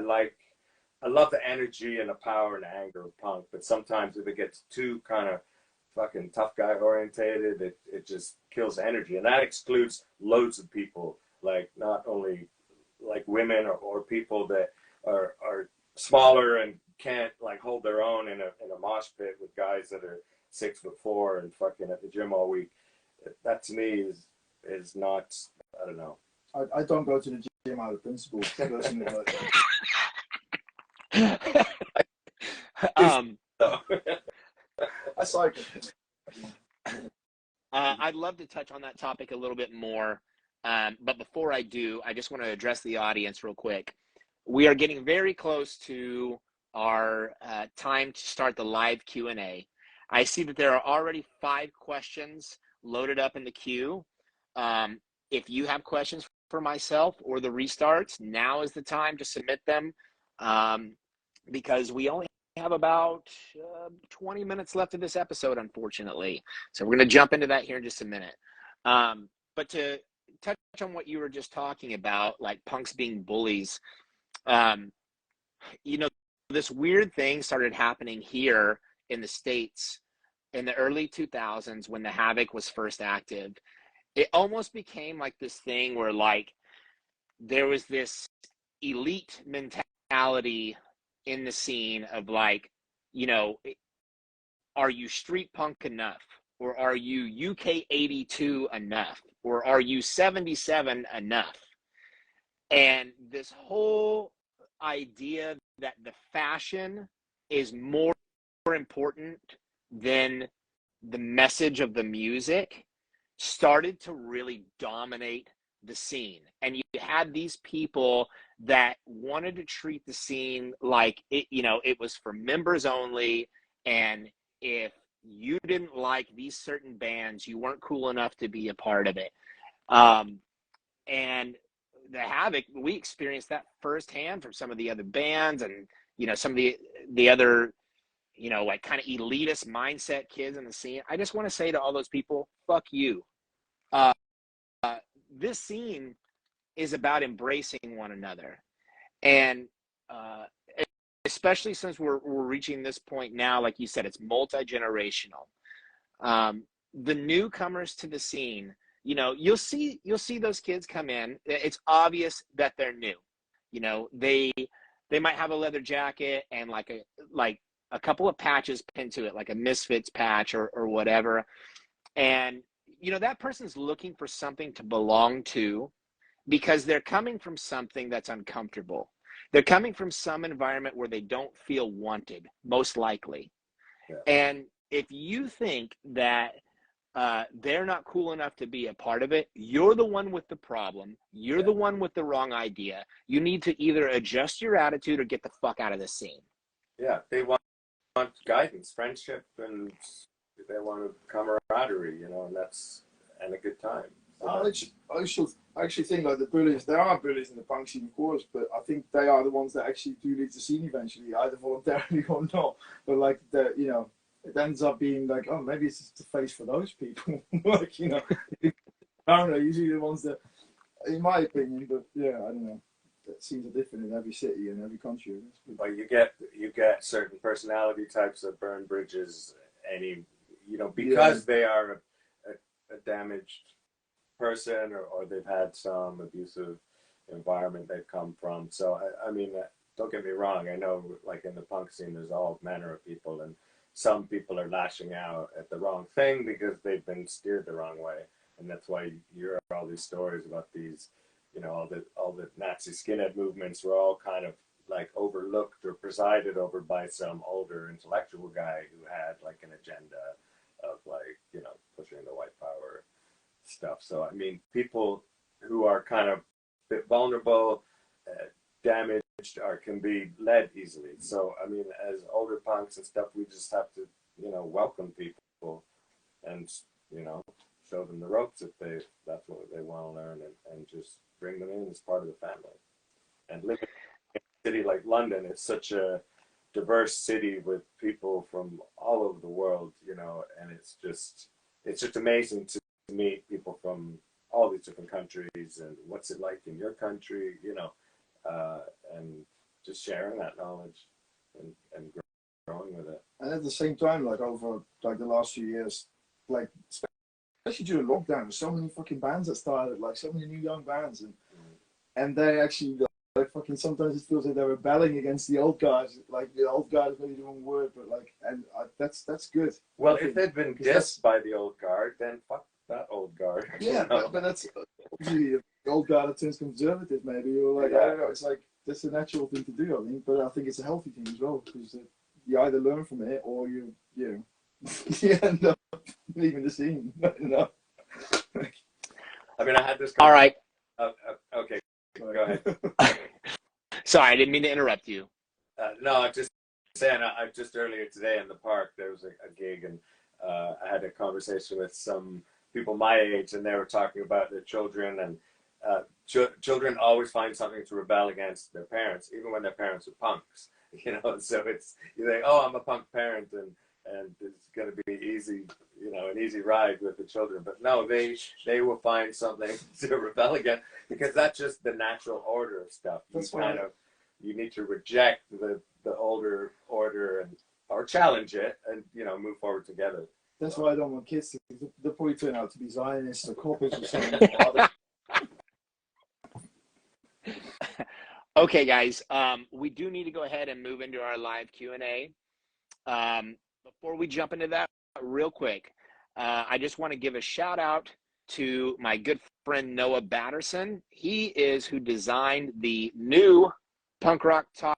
love the energy and the power and the anger of punk, but sometimes if it gets too kind of fucking tough guy orientated, it just kills energy. And that excludes loads of people, like not only like women or people that are smaller and can't like hold their own in a mosh pit with guys that are 6'4" and fucking at the gym all week. That to me is not, I don't know. I don't go to the gym out of principle. Personally, I cycle. I'd love to touch on that topic a little bit more, but before I do, I just want to address the audience real quick. We are getting very close to our time to start the live Q&A. I see that there are already 5 questions loaded up in the queue. If you have questions for myself or the restarts, now is the time to submit them, because we only have about 20 minutes left of this episode, unfortunately. So we're going to jump into that here in just a minute. But to touch on what you were just talking about, like punks being bullies, you know, this weird thing started happening here in the States in the early 2000s when the Havoc was first active. It almost became like this thing where like there was this elite mentality in the scene of like, you know, are you street punk enough? Or are you UK 82 enough? Or are you 77 enough? And this whole idea that the fashion is more important than the message of the music started to really dominate the scene. And you had these people that wanted to treat the scene like it, you know, it was for members only. And if you didn't like these certain bands, you weren't cool enough to be a part of it. And the Havoc, we experienced that firsthand from some of the other bands and, you know, some of the other, you know, like kind of elitist mindset kids in the scene. I just want to say to all those people, fuck you. This scene is about embracing one another. And especially since we're reaching this point now, like you said, it's multi-generational. The newcomers to the scene, you know, you'll see those kids come in. It's obvious that they're new. You know, they might have a leather jacket and like a couple of patches pinned to it, like a Misfits patch or whatever. And, you know, that person's looking for something to belong to because they're coming from something that's uncomfortable. They're coming from some environment where they don't feel wanted, most likely. Yeah. And if you think that they're not cool enough to be a part of it, you're the one with the problem. You're the one with the wrong idea. You need to either adjust your attitude or get the fuck out of the scene. Yeah, they want guidance, friendship, and they want camaraderie, you know, and a good time. I actually think like the bullies, there are bullies in the punk scene, of course, but I think they are the ones that actually do leave the scene eventually, either voluntarily or not. But like you know, it ends up being like, oh, maybe it's just the face for those people. Like, you know, I don't know. Usually the ones that, in my opinion, but yeah, I don't know. It seems different in every city and every country. But you get certain personality types that burn bridges, you know, because they are a damaged person, or they've had some abusive environment they've come from. So I mean, don't get me wrong. I know, like in the punk scene, there's all manner of people, and some people are lashing out at the wrong thing because they've been steered the wrong way, and that's why you hear all these stories about these, you know, all the Nazi skinhead movements were all kind of like overlooked or presided over by some older intellectual guy who had like an agenda of, like, you know, pushing the white power stuff. So I mean, people who are kind of a bit vulnerable, damaged, or can be led easily. So I mean, as older punks and stuff, we just have to, you know, welcome people and, you know, show them the ropes if that's what they want to learn, and just bring them in as part of the family. And living in a city like London, it's such a diverse city with people from all over the world, you know, and it's just amazing to meet people from all these different countries, and what's it like in your country, you know, and just sharing that knowledge and growing with it. And at the same time, like over like the last few years, like especially during lockdown, there's so many fucking bands that started, like so many new young bands, and they actually like fucking sometimes it feels like they're rebelling against the old guys. Like the old guard is maybe the wrong word, but like, and that's good. Well, if they've been dissed by the old guard, then fuck that old guard. Yeah, you know? but that's usually the old guard that turns conservative, maybe, or like, I don't know. It's like that's a natural thing to do, I think. But I think it's a healthy thing as well, because you either learn from it or you you end up leaving the scene. You know? I mean, I had this. All right. Okay, go ahead. Sorry, I didn't mean to interrupt you. No, I'm just saying. I just earlier today in the park there was a gig, and I had a conversation with some people my age, and they were talking about their children, and children always find something to rebel against their parents, even when their parents are punks. You know, so it's, you think, oh, I'm a punk parent, and it's going to be easy, you know, an easy ride with the children. But no, they will find something to rebel against, because that's just the natural order of stuff. You need to reject the older order or challenge it, and, you know, move forward together. That's why I don't want kids to. They'll probably turn out to be Zionists or coppers or something. Okay, guys, we do need to go ahead and move into our live Q&A. Before we jump into that, real quick, I just want to give a shout out to my good friend Noah Batterson. He is who designed the new Punk Rock Talk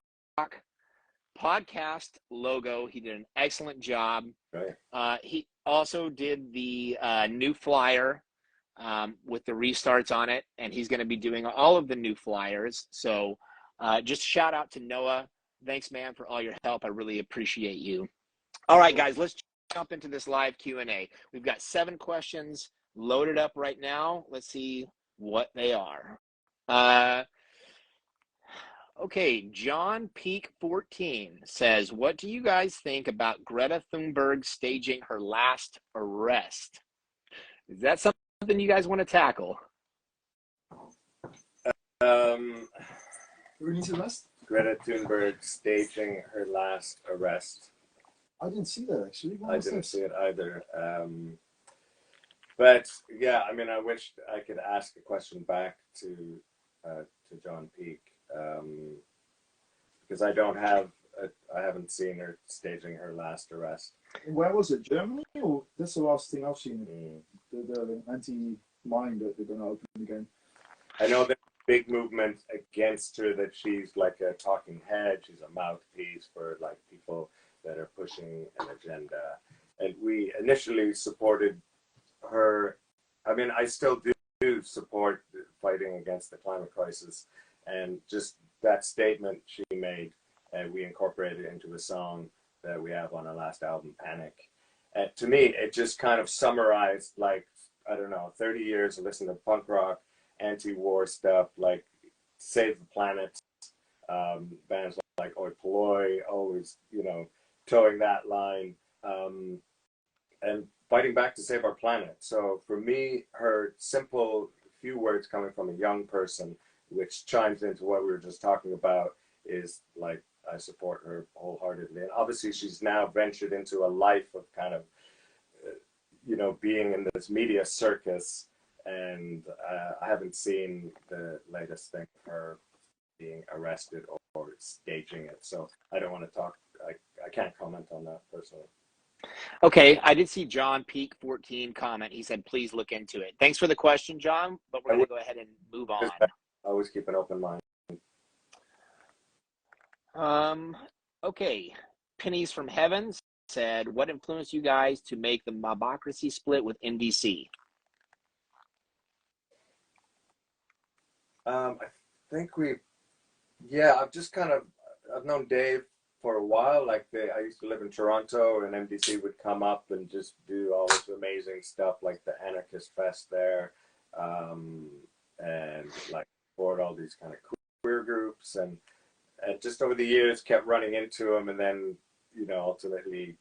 podcast logo. He did an excellent job. Right. He also did the new flyer with the restarts on it, and he's going to be doing all of the new flyers. So just shout out to Noah. Thanks, man, for all your help. I really appreciate you. All right, guys, let's jump into this live Q&A. We've got 7 questions loaded up right now. Let's see what they are. Okay, John Peak 14 says, what do you guys think about Greta Thunberg staging her last arrest? Is that something you guys want to tackle? Who's arrest? Greta Thunberg staging her last arrest. I didn't see that, actually. I didn't see it either. But yeah, I mean, I wish I could ask a question back to John Peak, because I haven't seen her staging her last arrest. Where was it? Germany? Or that's the last thing I've seen. The anti-mine that they're going to open again. I know there's a big movement against her, that she's like a talking head. She's a mouthpiece for like people that are pushing an agenda. And we initially supported her. I mean, I still do support fighting against the climate crisis, and just that statement she made, and we incorporated it into a song that we have on our last album, Panic. And to me, it just kind of summarized, like, I don't know, 30 years of listening to punk rock, anti-war stuff, like Save the Planet, bands like Oi Polloi, always, you know, towing that line, and fighting back to save our planet. So for me, her simple few words coming from a young person, which chimes into what we were just talking about, is like, I support her wholeheartedly. And obviously she's now ventured into a life of kind of, you know, being in this media circus and I haven't seen the latest thing of her being arrested or staging it, so I don't want to talk. I can't comment on that personally. Okay, I did see John Peak 14 comment. He said, please look into it. Thanks for the question, John, but we're going to go ahead and move on. Always keep an open mind. Okay, Pennies from Heaven said, what influenced you guys to make the Mobocracy split with NDC? I think I've known Dave for a while. Like I used to live in Toronto, and MDC would come up and just do all this amazing stuff, like the Anarchist Fest there, and like support all these kind of queer groups, and just over the years kept running into them, and then ultimately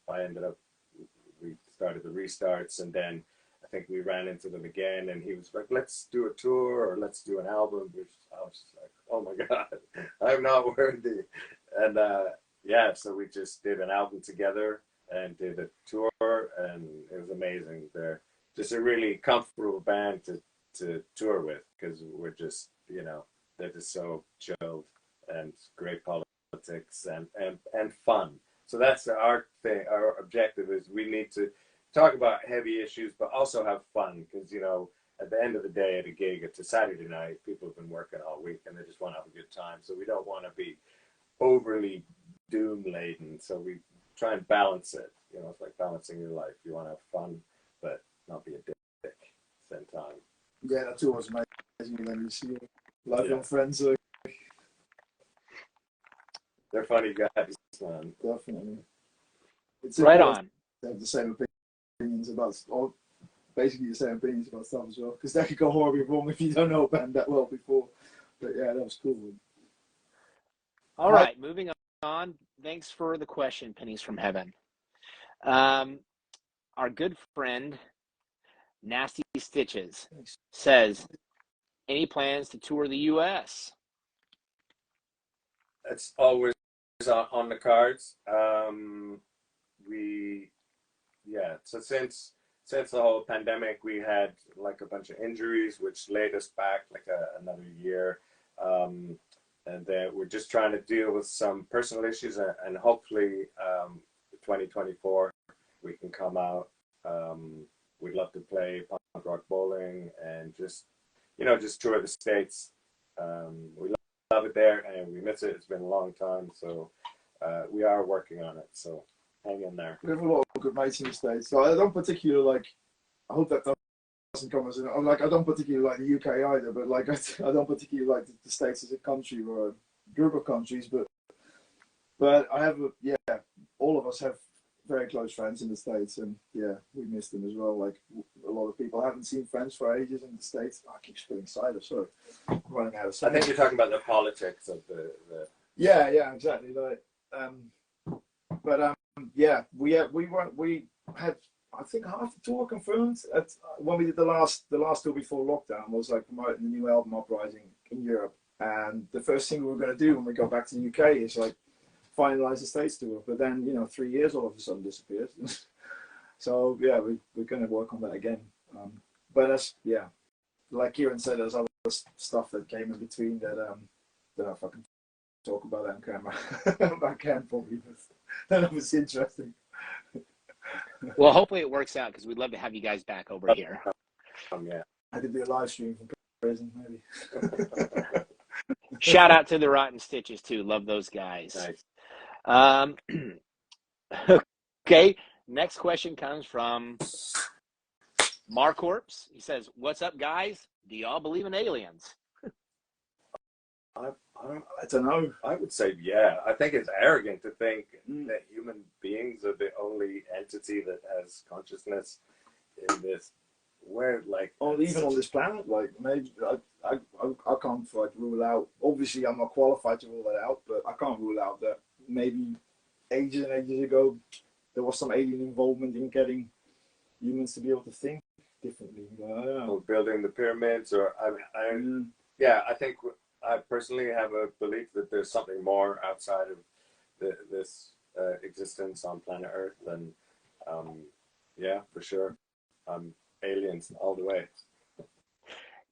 we started the Restarts, and then I think we ran into them again, and he was like, let's do a tour or let's do an album, which I was like, oh my God, I'm not worthy. And so we just did an album together and did a tour, and it was amazing. They're just a really comfortable band to tour with, because we're just, they're just so chilled and great politics and fun. So that's our thing. Our objective is we need to talk about heavy issues, but also have fun, because, at the end of the day, at a gig, it's a Saturday night, people have been working all week and they just want to have a good time. So we don't want to be overly doom laden. So we try and balance it. It's like balancing your life. You want to have fun, but not be a dick at the same time. Yeah, that's always amazing when you see lifelong friends. They're funny guys, man. Definitely. It's right on. They have the same opinions about, or basically the same opinions about stuff as well, because that could go horribly wrong if you don't know a band that well before. But yeah, that was cool. All right, moving on. Thanks for the question, Pennies from Heaven. Our good friend, Nasty Stitches, says, any plans to tour the U.S.? It's always on the cards. So since the whole pandemic, we had like a bunch of injuries, which laid us back like another year. And then we're just trying to deal with some personal issues, and hopefully 2024 we can come out. We'd love to play punk rock bowling and just tour the States. We love it there and we miss it. It's been a long time, so we are working on it. So hang in there. We have a lot of good mates in the States. So I don't particularly like. I hope that doesn't come as I don't particularly like the UK either, but like I don't particularly like the States as a country or a group of countries. But I have all of us have very close friends in the States, and yeah, we miss them as well. Like a lot of people haven't seen friends for ages in the States. I keep spilling cider, sorry. I'm running out of cider. I think you're talking about the politics of the. Yeah, exactly. Like, we had, I think, half the tour confirmed. When we did the last tour before lockdown was like promoting the new album Uprising in Europe, and the first thing we were going to do when we go back to the UK is like finalize the States tour. But then 3 years all of a sudden disappeared. So yeah, we're going to work on that again. But that's like Kieran said, there's other stuff that came in between that I fucking talk about on camera. I can probably, but that was interesting. Well, hopefully it works out, because we'd love to have you guys back over here. Yeah. I could do a live stream from prison, maybe. Shout out to the Rotten Stitches too. Love those guys. Nice. Okay. Next question comes from Marcorps. He says, "What's up, guys? Do y'all believe in aliens?" I don't know. I would say yeah. I think it's arrogant to think that human beings are the only entity that has consciousness in this world. Like, even on this planet, like maybe I can't like rule out. Obviously, I'm not qualified to rule that out, but I can't rule out that maybe ages and ages ago there was some alien involvement in getting humans to be able to think differently. Or building the pyramids, or I think. I personally have a belief that there's something more outside of this existence on planet Earth, and for sure, aliens all the way.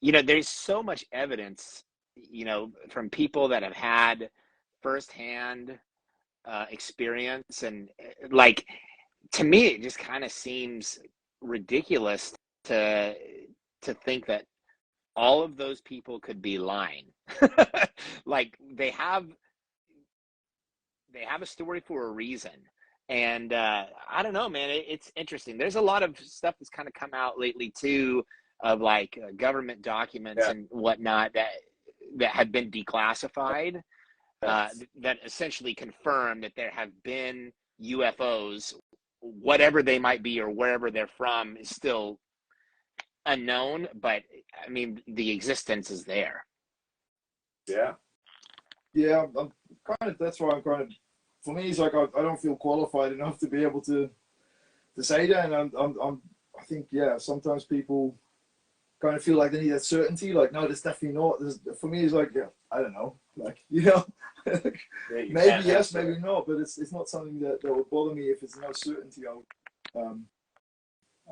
you know, there's so much evidence, you know, from people that have had firsthand experience, and like, to me, it just kind of seems ridiculous to think that all of those people could be lying. Like, they have a story for a reason. And I don't know, man. It's interesting. There's a lot of stuff that's kind of come out lately too, of like government documents and whatnot that have been declassified, that essentially confirm that there have been UFOs, whatever they might be or wherever they're from is still unknown. But I mean, the existence is there. Yeah, I'm kind of. That's why I'm kind of. For me, it's like I don't feel qualified enough to be able to say that, and I think sometimes people kind of feel like they need that certainty. Like, no, there's definitely not. For me, it's like, I don't know. Like, you know, like, maybe yes, maybe not. But it's not something that would bother me if it's no certainty.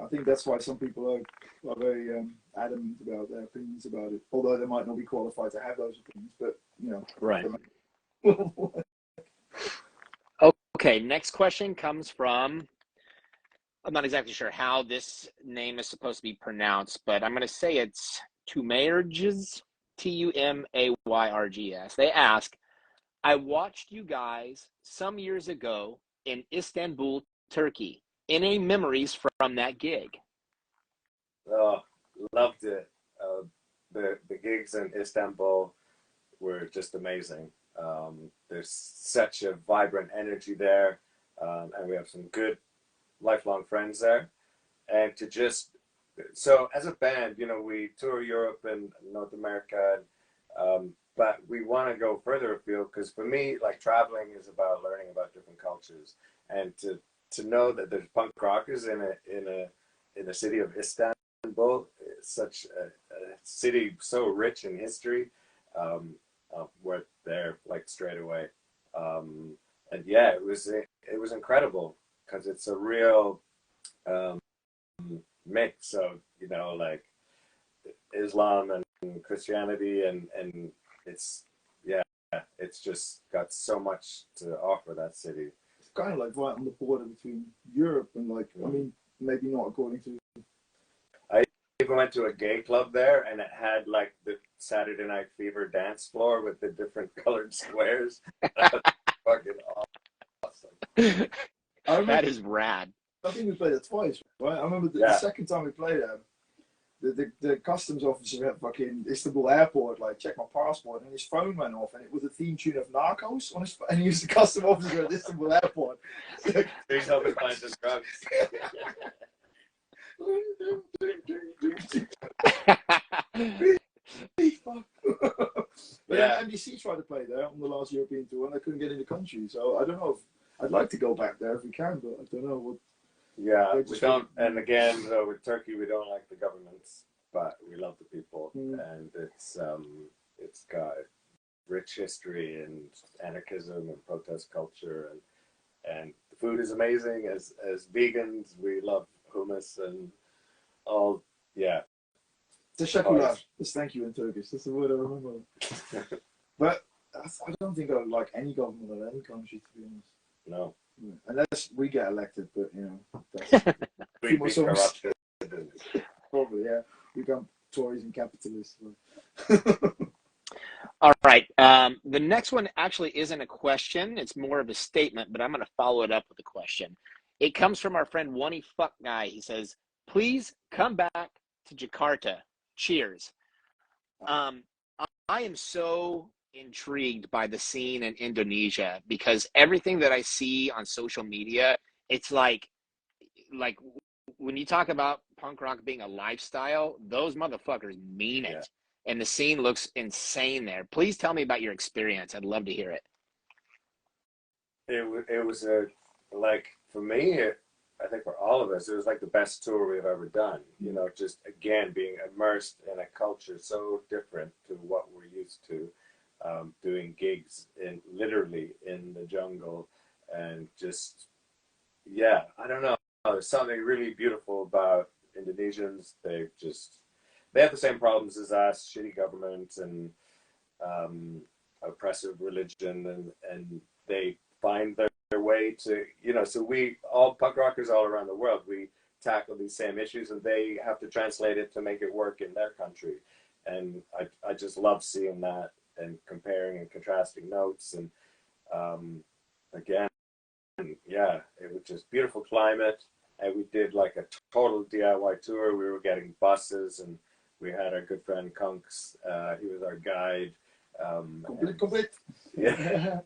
I think that's why some people are very adamant about their opinions about it, although they might not be qualified to have those opinions. But you know, right. Okay, next question comes from, I'm not exactly sure how this name is supposed to be pronounced, but I'm going to say it's Tumayrges, Tumayrgs. They ask, I watched you guys some years ago in Istanbul, Turkey. Any memories from that gig? Oh, loved it. The gigs in Istanbul were just amazing. There's such a vibrant energy there, and we have some good lifelong friends there. And so as a band, you know, we tour Europe and North America, but we want to go further afield, because for me, like, traveling is about learning about different cultures, and to know that there's punk rockers in a city of Istanbul, such a city so rich in history. We're there like straight away, and it was incredible, because it's a real mix of, you know, like Islam and Christianity, and it's just got so much to offer, that city. It's kind of like right on the border between Europe and, like, I mean, maybe not according to. I even went to a gay club there, and it had like the Saturday Night Fever dance floor with the different colored squares. Fucking awesome. That is rad. I think we played it twice, right? I remember the second time we played it, the customs officer at fucking Istanbul airport, like, checked my passport, and his phone went off, and it was a theme tune of Narcos on his, and he was the custom officer at Istanbul airport. Please help me find some drugs. But NBC tried to play there on the last European tour, and they couldn't get in the country. So I don't know if I'd like to go back there if we can, but I don't know what. Yeah, we don't. And again, with Turkey, we don't like the governments, but we love the people, and it's got rich history and anarchism and protest culture, and the food is amazing. As vegans, we love hummus and all. Yeah. Teşekkürler. Just thank you in Turkish. That's the word I remember. But I don't think I would like any government of any country, to be honest. No. Unless we get elected, but you know, that's We'd be corrupted. Probably, yeah. We become Tories and capitalists. All right. The next one actually isn't a question. It's more of a statement, but I'm going to follow it up with a question. It comes from our friend Oney Fuck Guy. He says, please come back to Jakarta. Cheers. I am so intrigued by the scene in Indonesia, because everything that I see on social media, it's like when you talk about punk rock being a lifestyle, those motherfuckers mean it. And the scene looks insane there. Please tell me about your experience. I'd love to hear it. It was like, for me, I think for all of us, it was like the best tour we've ever done. You know, just again being immersed in a culture so different to what we're used to, doing gigs literally in the jungle, and just I don't know. There's something really beautiful about Indonesians. they have the same problems as us: shitty government and oppressive religion, and they find their way to, you know. So we all punk rockers all around the world, we tackle these same issues, and they have to translate it to make it work in their country. And I just love seeing that and comparing and contrasting notes. And again, yeah, it was just beautiful climate. And we did like a total DIY tour. We were getting buses, and we had our good friend Kunks. He was our guide. Complete. Yeah.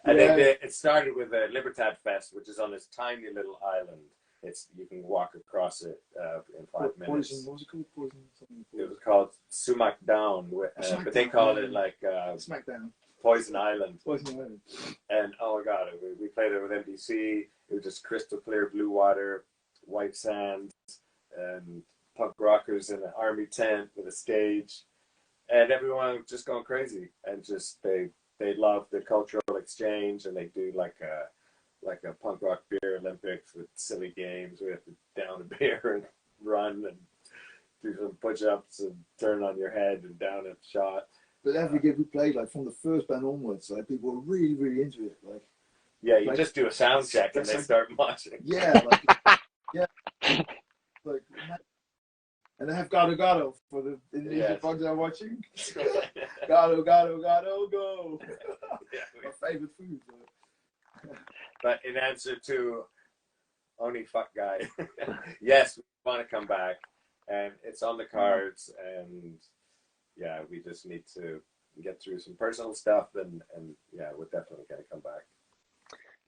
And it started with a Libertad Fest, which is on this tiny little island. You can walk across it in 5 minutes. Poison. What was it called? Poison. Something. It was called Sumac Down, but they call it like Smackdown. Poison Island. Poison Island. And oh my God, we played it with NBC. It was just crystal clear blue water, white sand, and punk rockers in an army tent with a stage, and everyone was just going crazy. And just they love the cultural exchange, and they do like a punk rock beer Olympics with silly games. We have to down a beer and run and do some push-ups and turn on your head and down a shot. But every gig we played, like from the first band onwards, like people were really, really into it. Like, yeah, you just do a sound check and they start moshing. Yeah, like, yeah, like, and they have Gato Gato for the Indonesian bugs I'm watching. Gato Gato Gato go. My favorite food. But in answer to only fuck guy, yes, we want to come back, and it's on the cards, and yeah, we just need to get through some personal stuff, and yeah, we're definitely going to come back.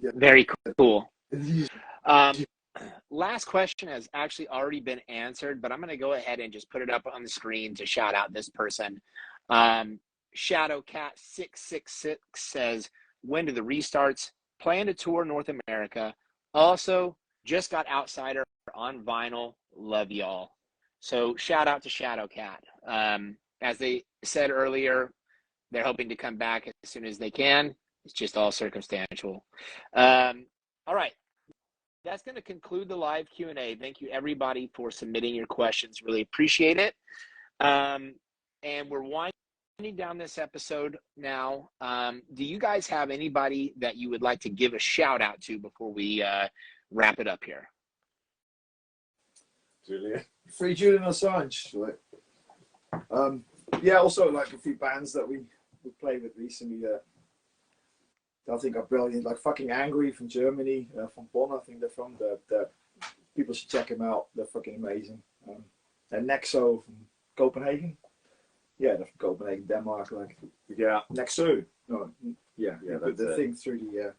Yeah. Very cool. Last question has actually already been answered, but I'm going to go ahead and just put it up on the screen to shout out this person. Shadowcat666 says, when do the restarts? Plan to tour North America. Also, just got Outsider on vinyl. Love y'all. So shout out to Shadowcat. As they said earlier, they're hoping to come back as soon as they can. It's just all circumstantial. All right. That's going to conclude the live Q&A. Thank you, everybody, for submitting your questions. Really appreciate it. And we're winding down this episode now. Do you guys have anybody that you would like to give a shout out to before we wrap it up here? Julian? Free Julian Assange. Like, yeah, also like a few bands that we played with recently. I think are brilliant. Like fucking Angry from Germany, from Bonn. I think they're from. The people should check them out. They're fucking amazing. And Nexo from Copenhagen. Yeah, they're from Copenhagen, Denmark. Like, yeah, Nexo. No, yeah. The That's thing through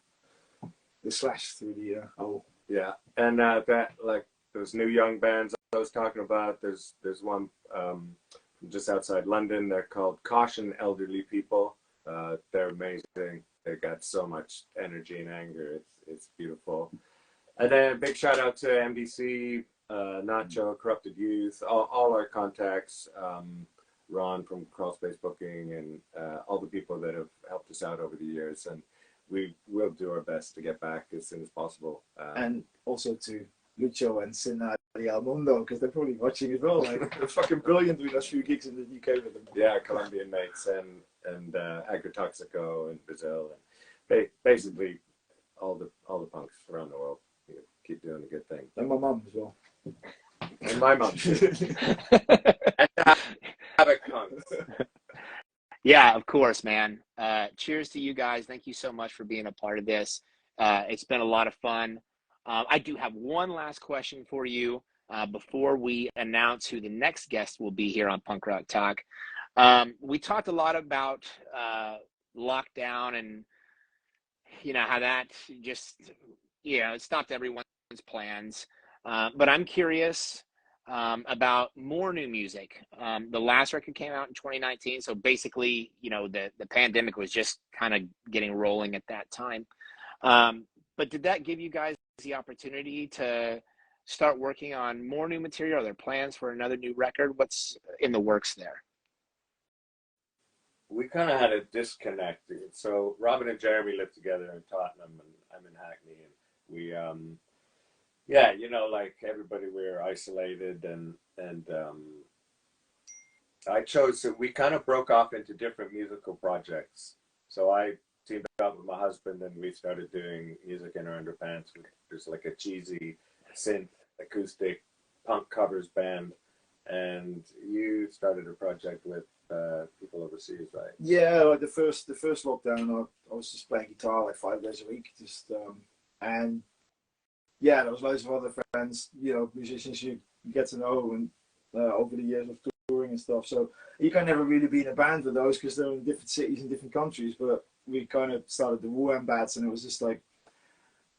the slash through the hole. Yeah, and that, like, those new young bands I was talking about. There's one from just outside London. They're called Caution Elderly People. They're amazing. They got so much energy and anger. It's beautiful. And then a big shout out to MDC, Nacho, Corrupted Youth, all our contacts, Ron from Crawl Space Booking, and all the people that have helped us out over the years. And we will do our best to get back as soon as possible. And also to Lucho and Sina Al Mundo, because they're probably watching as well. Like, they're fucking brilliant doing those few gigs in the UK with them. Yeah, Colombian mates and Agrotoxico in Brazil, and basically all the punks around the world. You know, keep doing a good thing. And my mum as well. And my mum too. And Havoc punks. Yeah, of course, man. Cheers to you guys. Thank you so much for being a part of this. It's been a lot of fun. I do have one last question for you before we announce who the next guest will be here on Punk Rock Talk. We talked a lot about lockdown and, you know, how that just, you know, it stopped everyone's plans. But I'm curious about more new music. The last record came out in 2019. So basically, you know, the pandemic was just kind of getting rolling at that time. But did that give you guys the opportunity to start working on more new material? Are there plans for another new record? What's in the works there? We kind of had a disconnect. So Robin and Jeremy live together in Tottenham, and I'm in Hackney, and we, yeah, you know, like everybody, we're isolated, and we kind of broke off into different musical projects. So I teamed up with my husband and we started doing music in our underpants. There's like a cheesy synth acoustic punk covers band. And you started a project with people overseas, right? Yeah, like the first lockdown, I was just playing guitar like 5 days a week, and yeah, there was loads of other friends, you know, musicians you get to know, and over the years of touring and stuff. So you can never really be in a band with those because they're in different cities and different countries. But we kind of started the Wuhan Bats, and it was just like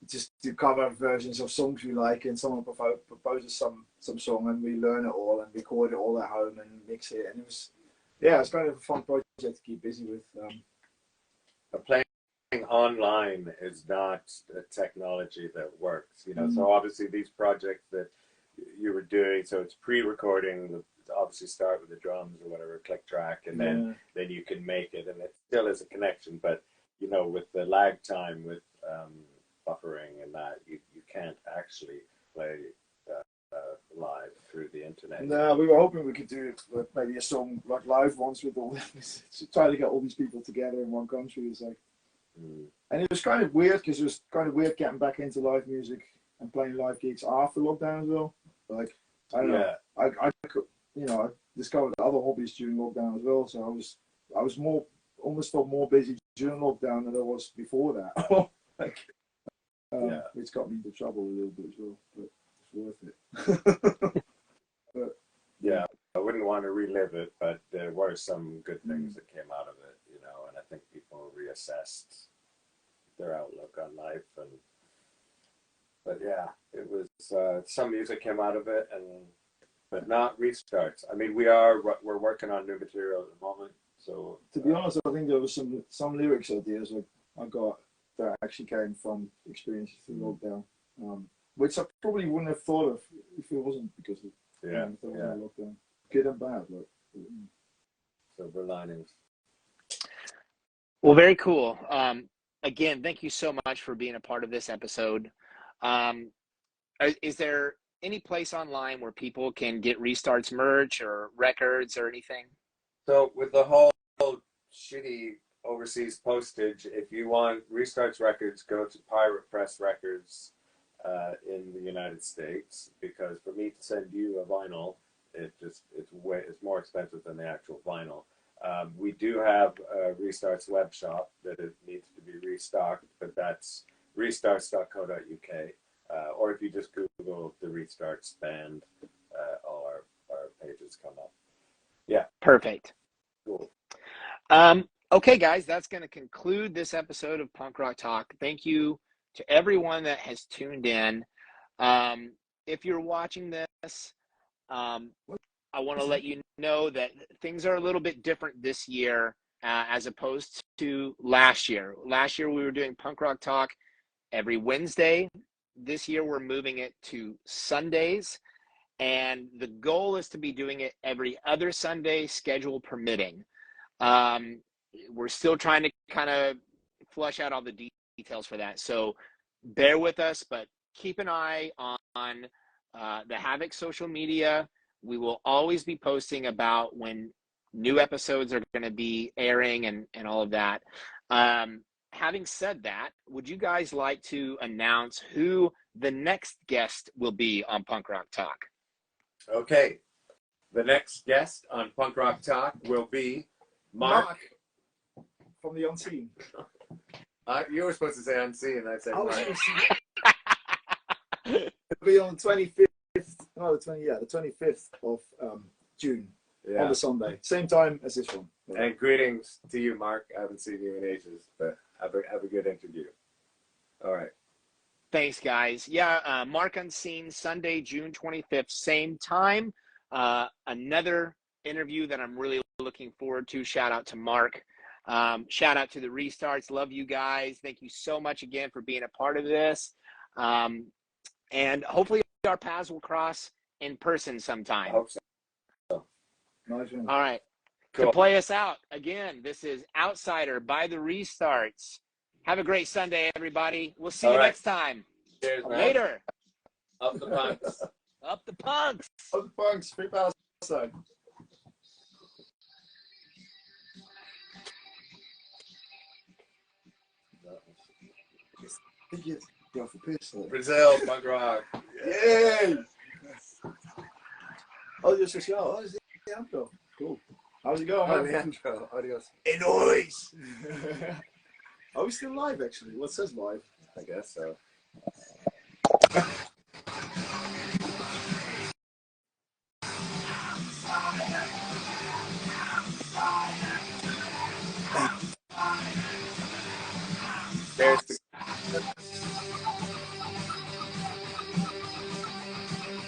just to cover versions of songs we like, and someone proposes some song, and we learn it all and record it all at home and mix it, and it was it's kind of a fun project to keep busy with. Playing online is not a technology that works, you know. So obviously these projects that you were doing, so it's pre-recording, obviously start with the drums or whatever, click track, and then you can make it, and it still is a connection. But you know, with the lag time, with buffering and that, you can't actually play live through the internet. No, we were hoping we could do maybe a song like live once with all this, try to get all these people together in one country. Is like, and it was kind of weird because it was kind of weird getting back into live music and playing live gigs after lockdown as well. Like, I don't know, I you know, I discovered other hobbies during lockdown as well. So I was almost felt more busy during lockdown than I was before that. Like, which got me into trouble a little bit as well, but it's worth it. But, yeah, I wouldn't want to relive it, but there were some good things that came out of it, you know, and I think people reassessed their outlook on life. But yeah, it was some music came out of it, but not restarts. I mean, we're working on new material at the moment. So to be honest, I think there was some lyrics ideas I got that actually came from experiences through lockdown, which I probably wouldn't have thought of if it wasn't because of lockdown. Good and bad, like silver linings. Well, very cool. Again, thank you so much for being a part of this episode. Is there any place online where people can get Restarts merch or records or anything? So with the whole shitty overseas postage, if you want Restarts records, go to Pirate Press Records in the United States, because for me to send you a vinyl, it's more expensive than the actual vinyl. We do have a Restarts web shop that it needs to be restocked, but that's restarts.co.uk. Or if you just Google the Restarts band, all our pages come up. Yeah. Perfect. Cool. Okay, guys, that's going to conclude this episode of Punk Rock Talk. Thank you to everyone that has tuned in. If you're watching this, I want to let you know that things are a little bit different this year as opposed to last year. Last year, we were doing Punk Rock Talk every Wednesday. This year, we're moving it to Sundays. And the goal is to be doing it every other Sunday, schedule permitting. We're still trying to kind of flush out all the details for that. So bear with us, but keep an eye on the Havoc social media. We will always be posting about when new episodes are going to be airing and all of that. Having said that, would you guys like to announce who the next guest will be on Punk Rock Talk? Okay. The next guest on Punk Rock Talk will be Mark. From the Unseen. You were supposed to say Unseen. I said Mark. It'll be on the 25th. No, the 25th of June on the Sunday, same time as this one. And greetings to you, Mark. I haven't seen you in ages, but have a good interview. All right. Thanks, guys. Yeah, Mark Unseen, Sunday, June 25th, same time. Another interview that I'm really looking forward to. Shout out to Mark. Shout out to the Restarts. Love you guys. Thank you so much again for being a part of this. And hopefully our paths will cross in person sometime. I hope so. Nice one. All right. Cool. To play us out, again, this is Outsider by the Restarts. Have a great Sunday, everybody. We'll see you next time. Cheers, man. Later. Up the punks. Up the punks. Up the punks. Free Palestine. think you're going for piss. Brazil, punk rock. Yay! Audio social. Oh, is the outro. Cool. How's it going, Oh, man? the intro. Adios. Hey, noise! Are we still live, actually? What says live? I guess so. There's the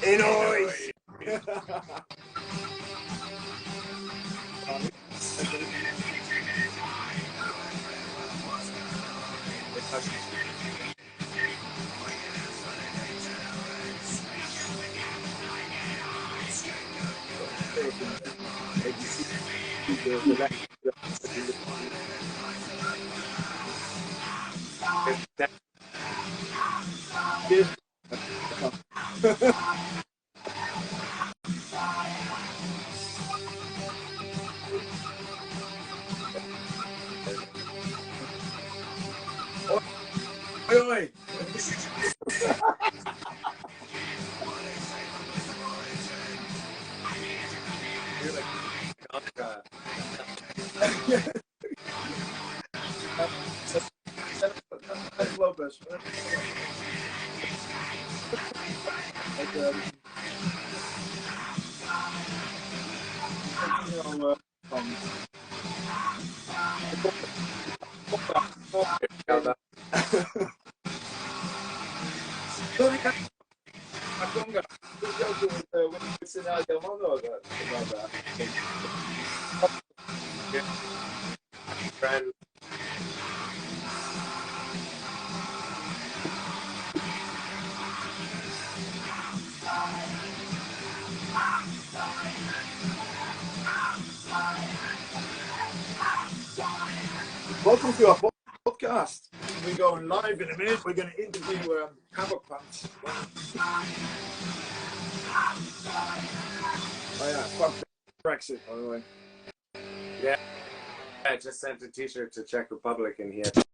Hey, noise! Cheers. Oi, oi. you're like That's Lopez. Conga. Good joke with Scenario Mondo about that. friend. Welcome to our podcast. We're going live in a minute. We're going to interview Havoc Punks. Oh yeah, fuck Brexit, by the way. Yeah, I just sent a T-shirt to Czech Republic, and he had